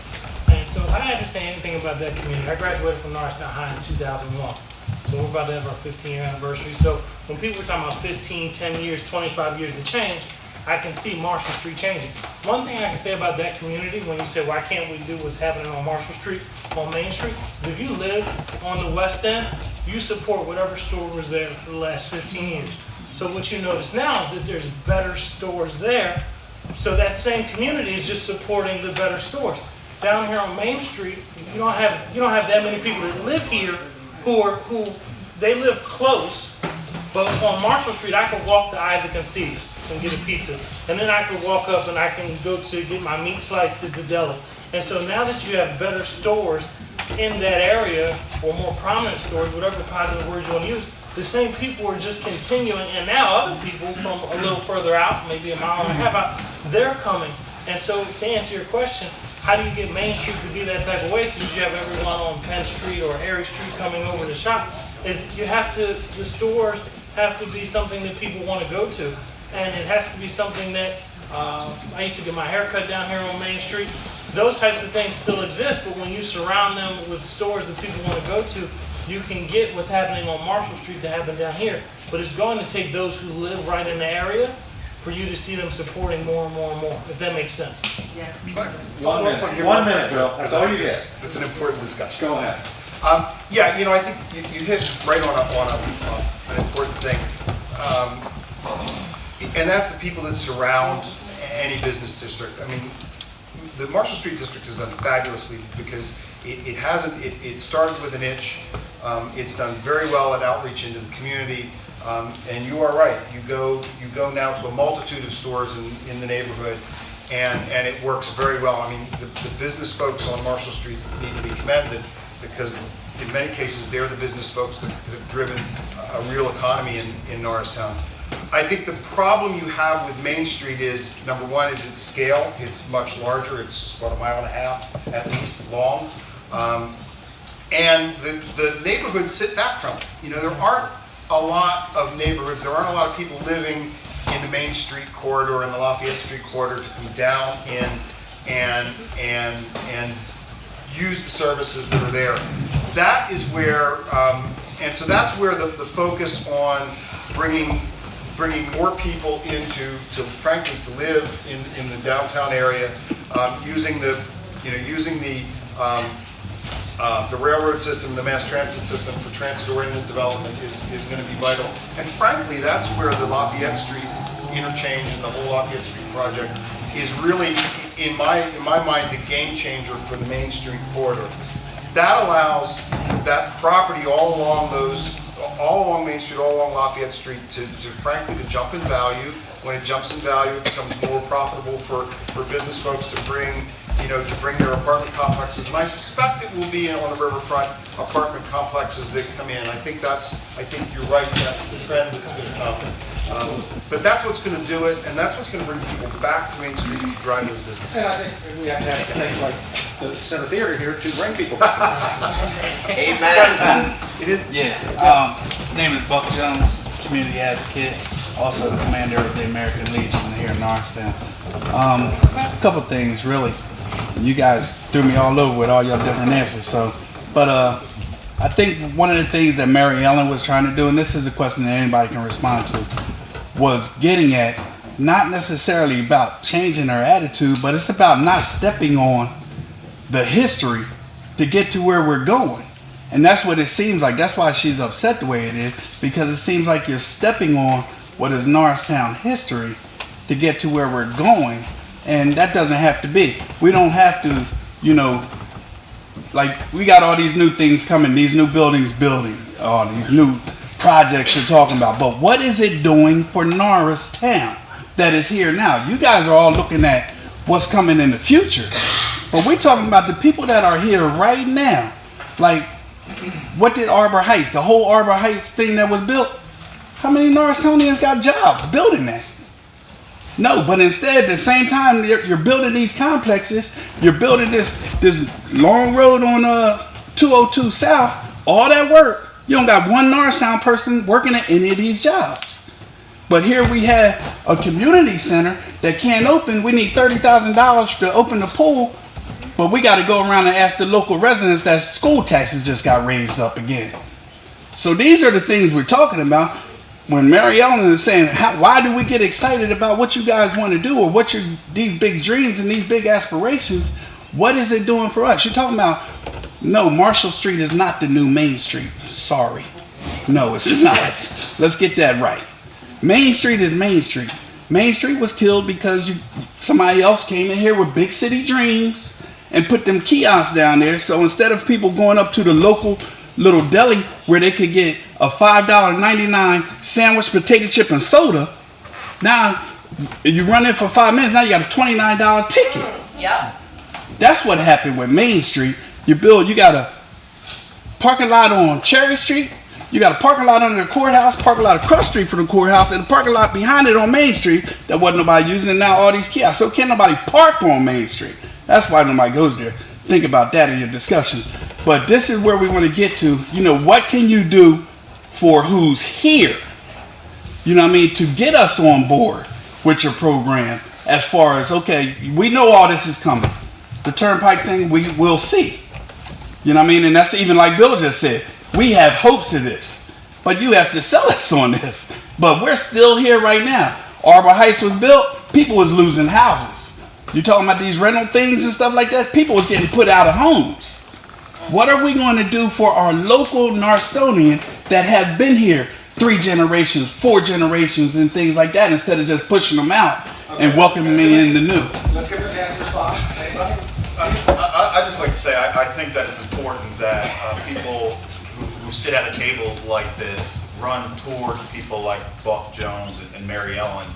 And so I had to say anything about that community. I graduated from Norristown High in 2001. So we're about to have our 15-year anniversary. So when people are talking about 15, 10 years, 25 years of change, I can see Marshall Street changing. One thing I can say about that community, when you say, why can't we do what's happening on Marshall Street, on Main Street, is if you live on the West End, you support whatever store was there for the last 15 years. So what you notice now is that there's better stores there. So that same community is just supporting the better stores. Down here on Main Street, you don't have that many people that live here who they live close, but on Marshall Street, I could walk to Isaac and Steve's and get a pizza. And then I could walk up and I can go to get my meat sliced at the deli. And so now that you have better stores in that area, or more prominent stores, whatever the positive words you want to use, the same people are just continuing, and now other people from a little further out, maybe a mile and a half out, they're coming. And so to answer your question, how do you get Main Street to be that type of way, since you have everyone on Penn Street or Erie Street coming over to shop, is you have to, the stores have to be something that people want to go to. And it has to be something that, I used to get my hair cut down here on Main Street. Those types of things still exist, but when you surround them with stores that people want to go to, you can get what's happening on Marshall Street to happen down here. But it's going to take those who live right in the area for you to see them supporting more and more and more, if that makes sense. Yeah. 1 minute. 1 minute, Bill. That's all you get. It's an important discussion. Go ahead. Yeah, I think you hit right on an important thing. And that's the people that surround any business district. I mean, the Marshall Street District has done fabulously because it started with an itch. It's done very well at outreach into the community. And you are right. You go now to a multitude of stores in the neighborhood, and it works very well. I mean, the business folks on Marshall Street need to be commended because in many cases they're the business folks that have driven a real economy in Norristown. I think the problem you have with Main Street is, number one, is its scale. It's much larger. It's about 1.5 miles at least long. And the neighborhoods sit back from it. There aren't a lot of neighborhoods, there aren't a lot of people living in the Main Street corridor and the Lafayette Street corridor to come down in and use the services that are there. That is where, and so that's where the focus on bringing more people frankly, to live in the downtown area, using the The railroad system, the mass transit system for transit-oriented development is going to be vital. And frankly, that's where the Lafayette Street interchange and the whole Lafayette Street project is really, in my mind, the game changer for the Main Street corridor. That allows that property all along Main Street, all along Lafayette Street to frankly, to jump in value. When it jumps in value, it becomes more profitable for business folks to bring their apartment complexes. And I suspect it will be on the riverfront apartment complexes that come in. I think you're right, that's the trend that's going to come. But that's what's going to do it, and that's what's going to bring people back to Main Street to drive those businesses. And I think we have to have things like the Center Theater here to bring people back. Amen. It is. Yeah. Name is Buck Jones, community advocate, also the commander of the American Legion here in Norristown. A couple things, really. You guys threw me all over with all your different answers. But I think one of the things that Mary Ellen was trying to do, and this is a question that anybody can respond to, was getting at not necessarily about changing her attitude, but it's about not stepping on the history to get to where we're going. And that's what it seems like. That's why she's upset the way it is, because it seems like you're stepping on what is Norristown history to get to where we're going. And that doesn't have to be. We don't have to, like we got all these new things coming, these new buildings building, all these new projects you're talking about. But what is it doing for Norristown that is here now? You guys are all looking at what's coming in the future. But we're talking about the people that are here right now. Like, what did Arbor Heights, the whole Arbor Heights thing that was built, how many Norristonians got jobs building that? No, but instead, at the same time, you're building these complexes, you're building this long road on 202 South, all that work, you don't got one Norristown person working at any of these jobs. But here we have a community center that can't open. We need $30,000 to open the pool, but we got to go around and ask the local residents that school taxes just got raised up again. So these are the things we're talking about. When Mary Ellen is saying, why do we get excited about what you guys want to do, or what these big dreams and these big aspirations, what is it doing for us? You're talking about, no, Marshall Street is not the new Main Street. Sorry. No, it's not. Let's get that right. Main Street is Main Street. Main Street was killed because somebody else came in here with big city dreams and put them kiosks down there. So instead of people going up to the local little deli where they could get a $5.99 sandwich, potato chip, and soda, now you run in for 5 minutes, now you got a $29 ticket. Yep. That's what happened with Main Street. You got a parking lot on Cherry Street, you got a parking lot under the courthouse, parking lot across the street from the courthouse, and a parking lot behind it on Main Street that wasn't nobody using, and now all these kiosks. So can't nobody park on Main Street. That's why nobody goes there. Think about that in your discussion. But this is where we want to get to. What can you do for who's here? You know what I mean? To get us on board with your program, as far as, okay, we know all this is coming. The turnpike thing, we will see. You know what I mean? And that's even like Bill just said, we have hopes of this, but you have to sell us on this. But we're still here right now. Arbor Heights was built, people was losing houses. You talking about these rental things and stuff like that? People was getting put out of homes. What are we going to do for our local Norristonian that have been here 3 generations, 4 generations, and things like that, instead of just pushing them out and welcoming them in the new? Let's give it a chance to respond. I'd just like to say, I think that it's important that people who sit at a table like this run toward people like Buck Jones and Mary Ellen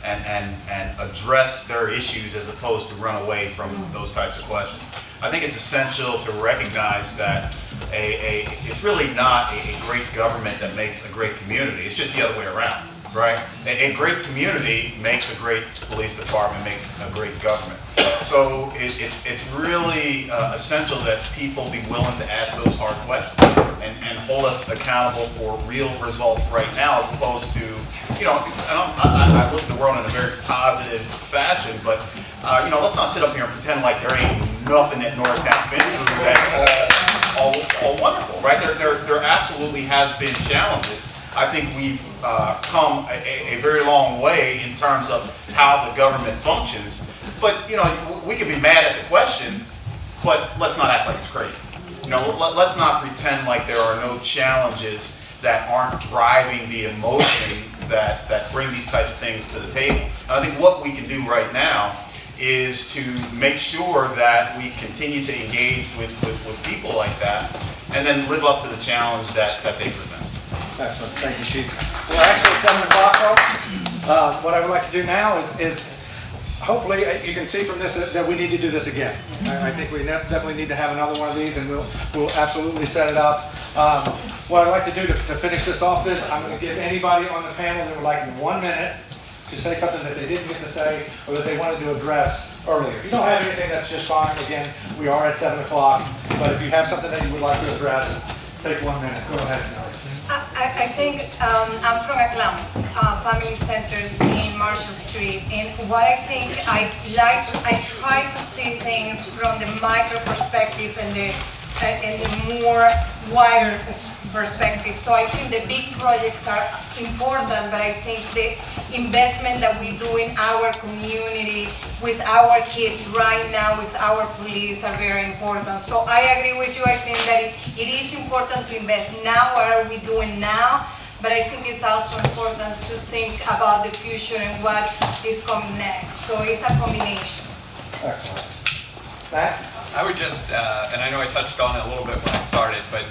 and address their issues as opposed to run away from those types of questions. I think it's essential to recognize that it's really not a great government that makes a great community. It's just the other way around, right? A great community makes a great police department, makes a great government. So it's really essential that people be willing to ask those hard questions and hold us accountable for real results right now, as opposed to, I look at the world in a very positive fashion, but let's not sit up here and pretend like there ain't nothing that Norristown's been through that's all wonderful, right? There absolutely has been challenges. I think we've come a very long way in terms of how the government functions. But we could be mad at the question, but let's not act like it's crazy. You know, let's not pretend like there are no challenges that aren't driving the emotion that bring these types of things to the table. And I think what we can do right now is to make sure that we continue to engage with people like that and then live up to the challenge that they present. Excellent, thank you, Chief. We're actually at 7 o'clock, folks. What I would like to do now is hopefully you can see from this that we need to do this again. I think we definitely need to have another one of these, and we'll absolutely set it up. What I'd like to do to finish this off is I'm going to give anybody on the panel that would like 1 minute to say something that they didn't get to say or that they wanted to address earlier. If you don't have anything, that's just fine. Again, we are at 7 o'clock, but if you have something that you would like to address, take 1 minute. Go ahead, Nelly. I think I'm from Aklam, family centers in Marshall Street, and what I think I try to see things from the micro perspective and the more wider perspective. So I think the big projects are important, but I think the investment that we do in our community with our kids right now, with our police, are very important. So I agree with you. I think that it is important to invest now. What are we doing now? But I think it's also important to think about the future and what is coming next. So it's a combination. Excellent. Matt? I would just, and I know I touched on it a little bit when I started, but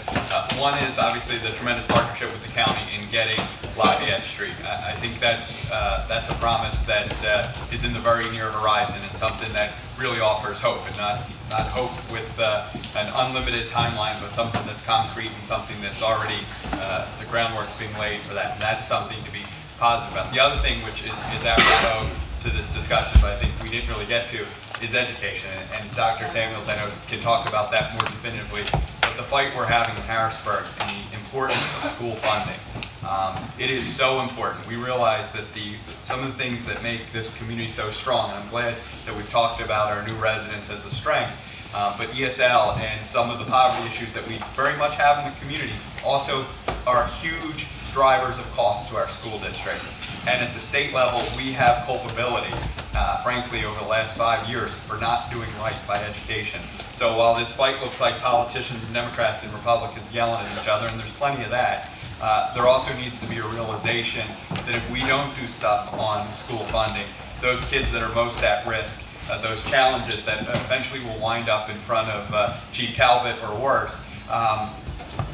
one is obviously the tremendous partnership with the county in getting Lafayette Street. I think that's a promise that is in the very near horizon and something that really offers hope, and not hope with an unlimited timeline, but something that's concrete and something that's already, the groundwork's being laid for that. And that's something to be positive about. The other thing, which is apropos to this discussion, but I think we didn't really get to, is education. And Dr. Samuels, I know, can talk about that more definitively. But the fight we're having in Harrisburg and the importance of school funding, it is so important. We realize that some of the things that make this community so strong, and I'm glad that we've talked about our new residents as a strength, but ESL and some of the poverty issues that we very much have in the community also are huge drivers of cost to our school district. And at the state level, we have culpability, frankly, over the last 5 years for not doing right by education. So while this fight looks like politicians, Democrats and Republicans yelling at each other, and there's plenty of that, there also needs to be a realization that if we don't do stuff on school funding, those kids that are most at risk, those challenges that eventually will wind up in front of Chief Talbot or worse,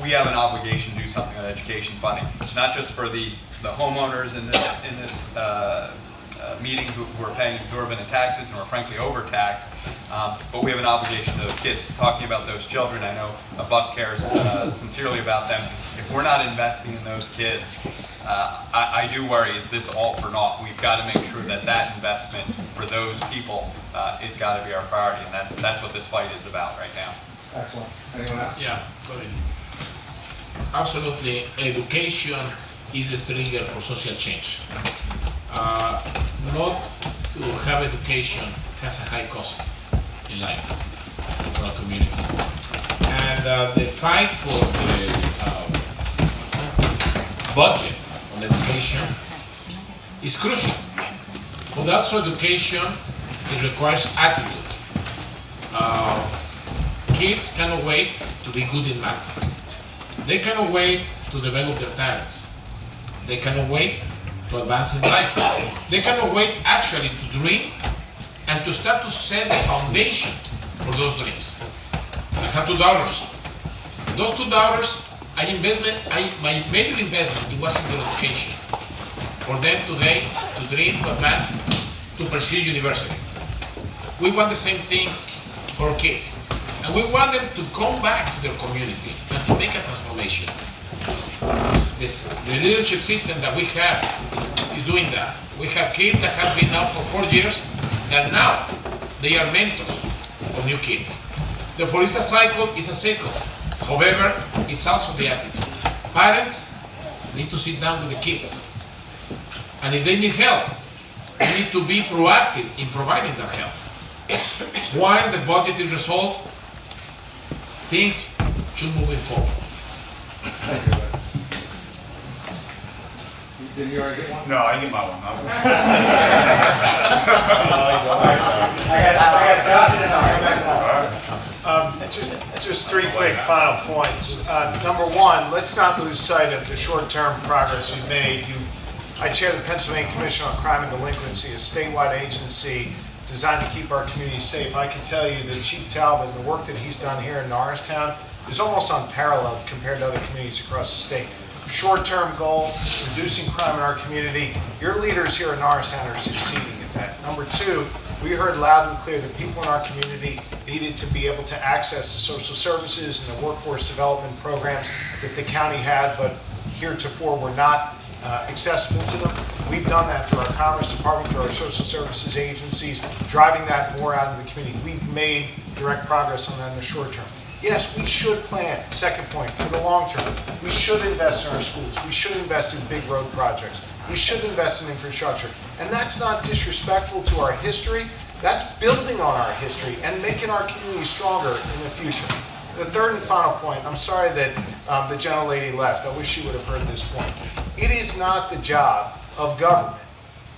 we have an obligation to do something on education funding. It's not just for the homeowners in this meeting who are paying exorbitant taxes and are frankly overtaxed, but we have an obligation to those kids. Talking about those children, I know Buck cares sincerely about them. If we're not investing in those kids, I do worry, is this all for naught? We've got to make sure that investment for those people is got to be our priority, and that's what this fight is about right now. Excellent. Anyone else? Yeah, go ahead. Absolutely, education is a trigger for social change. Not to have education has a high cost in life for a community. And the fight for the budget on education is crucial. But also education, it requires attitude. Kids cannot wait to be good in math. They cannot wait to develop their talents. They cannot wait to advance in life. They cannot wait actually to dream and to start to set the foundation for those dreams. I have 2 daughters. Those 2 daughters, my major investment, it was in their education. For them today to dream, to advance, to pursue university. We want the same things for kids. And we want them to come back to their community and to make a transformation. The leadership system that we have is doing that. We have kids that have been now for 4 years, and now they are mentors for new kids. Therefore, it's a cycle, it's a cycle. However, it's also the attitude. Parents need to sit down with the kids. And if they need help, they need to be proactive in providing that help. While the budget is resolved, things should move forward. Thank you. Did you already get one? No, I didn't get my one. I got Josh and Just three quick final points. Number one, let's not lose sight of the short-term progress you've made. I chair the Pennsylvania Commission on Crime and Delinquency, a statewide agency designed to keep our communities safe. I can tell you that Chief Talbot and the work that he's done here in Norristown is almost unparalleled compared to other communities across the state. Short-term goal, reducing crime in our community. Your leaders here in Norristown are succeeding at that. Number two, we heard loud and clear that people in our community needed to be able to access the social services and the workforce development programs that the county had, but heretofore were not accessible to them. We've done that through our Commerce Department, through our social services agencies, driving that more out in the community. We've made direct progress on that in the short term. Yes, we should plan, second point, for the long term. We should invest in our schools. We should invest in big road projects. We should invest in infrastructure. And that's not disrespectful to our history. That's building on our history and making our community stronger in the future. The third and final point, I'm sorry that the gentlelady left. I wish she would have heard this point. It is not the job of government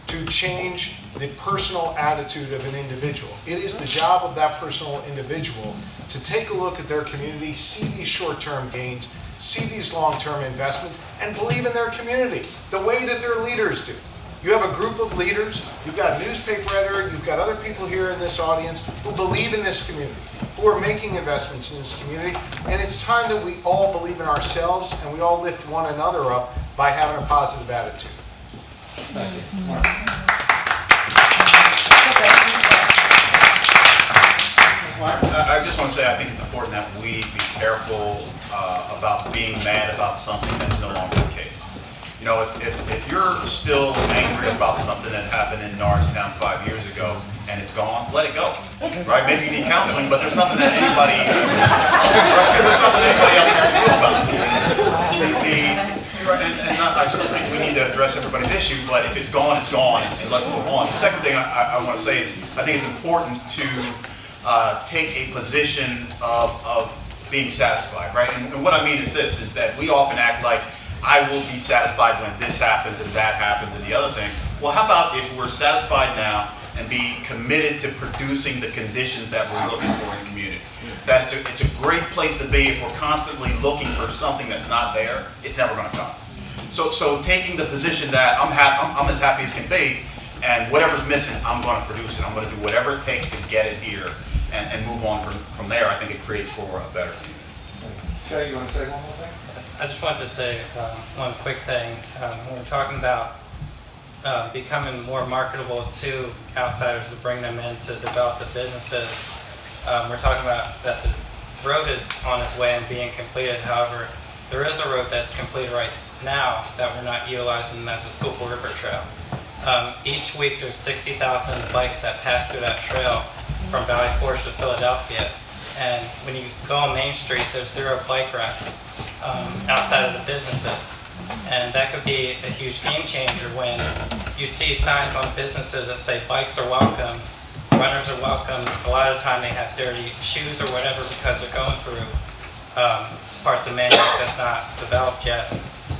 to change the personal attitude of an individual. It is the job of that personal individual to take a look at their community, see these short-term gains, see these long-term investments, and believe in their community the way that their leaders do. You have a group of leaders, you've got a newspaper editor, you've got other people here in this audience who believe in this community, who are making investments in this community, and it's time that we all believe in ourselves and we all lift one another up by having a positive attitude. Thank you. I just want to say I think it's important that we be careful about being mad about something that's no longer the case. You know, if you're still angry about something that happened in Norristown 5 years ago and it's gone, let it go. Right? Maybe you need counseling, but there's nothing that anybody else can do about it. I still think we need to address everybody's issue, but if it's gone, and let's move on. The second thing I want to say is I think it's important to take a position of being satisfied, right? And what I mean is this, is that we often act like I will be satisfied when this happens and that happens and the other thing. Well, how about if we're satisfied now and be committed to producing the conditions that we're looking for in the community? That it's a great place to be. If we're constantly looking for something that's not there, it's never going to come. So taking the position that I'm as happy as can be, and whatever's missing, I'm going to produce it. I'm going to do whatever it takes to get it here and move on from there. I think it creates for a better community. Shay, you want to say one more thing? I just wanted to say one quick thing. When we're talking about becoming more marketable to outsiders to bring them in to develop the businesses, we're talking about that the road is on its way and being completed. However, there is a road that's completed right now that we're not utilizing, and that's the Schuylkill River Trail. Each week there's 60,000 bikes that pass through that trail from Valley Forge to Philadelphia. And when you go on Main Street, there's 0 bike racks outside of the businesses. And that could be a huge game changer when you see signs on businesses that say bikes are welcome, runners are welcome. A lot of the time they have dirty shoes or whatever because they're going through parts of Manioc that's not developed yet.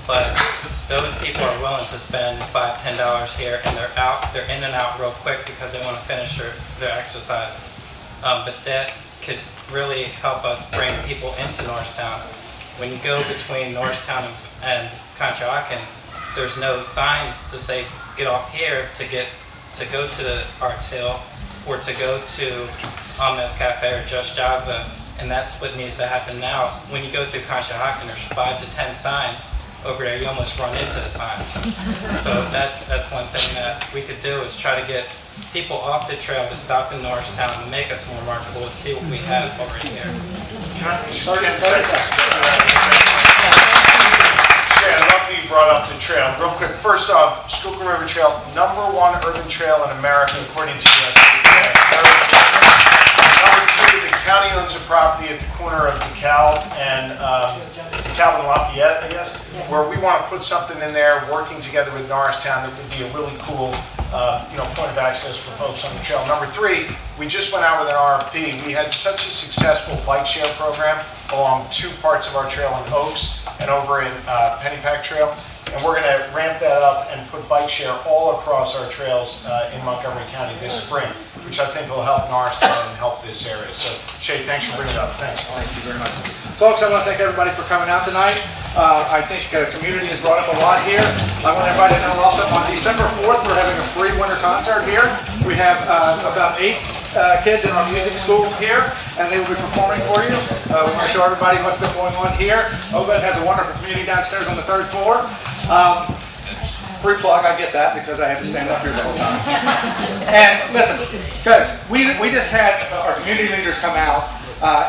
But those people are willing to spend $5, $10 here, and they're in and out real quick because they want to finish their exercise. But that could really help us bring people into Norristown. When you go between Norristown and Conshohocken, there's no signs to say get off here to go to the Arts Hill or to go to Omnes Cafe or Just Java, and that's what needs to happen now. When you go through Conshohocken, there's 5 to 10 signs. Over there, you almost run into the signs. So that's one thing that we could do is try to get people off the trail to stop in Norristown and make us more marketable to see what we have already here. Yeah, I love that you brought up the trail. Real quick, first off, Schuylkill River Trail, #1 urban trail in America according to USDA. Number 2, the county owns a property at the corner of DeKalb and Lafayette, I guess, where we want to put something in there, working together with Norristown, that would be a really cool point of access for folks on the trail. Number 3, we just went out with an RFP. We had such a successful bike share program along 2 parts of our trail in Oaks and over in Pennypack Trail. And we're going to ramp that up and put bike share all across our trails in Montgomery County this spring, which I think will help Norristown and help this area. So Shay, thanks for bringing it up. Thanks. Thank you very much. Folks, I want to thank everybody for coming out tonight. I think the community has brought up a lot here. I want everybody to know also on December 4th, we're having a free winter concert here. We have about 8 kids in our music school here, and they will be performing for you. We want to show everybody what's been going on here. OBED has a wonderful community downstairs on the 3rd floor. Free plug, I get that because I have to stand up here the whole time. And listen, guys, we just had our community leaders come out,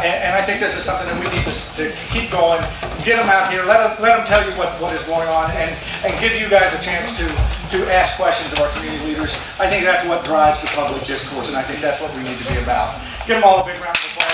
and I think this is something that we need to keep going. Get them out here, let them tell you what is going on, and give you guys a chance to ask questions of our community leaders. I think that's what drives the public discourse, and I think that's what we need to be about. Give them all a big round of applause.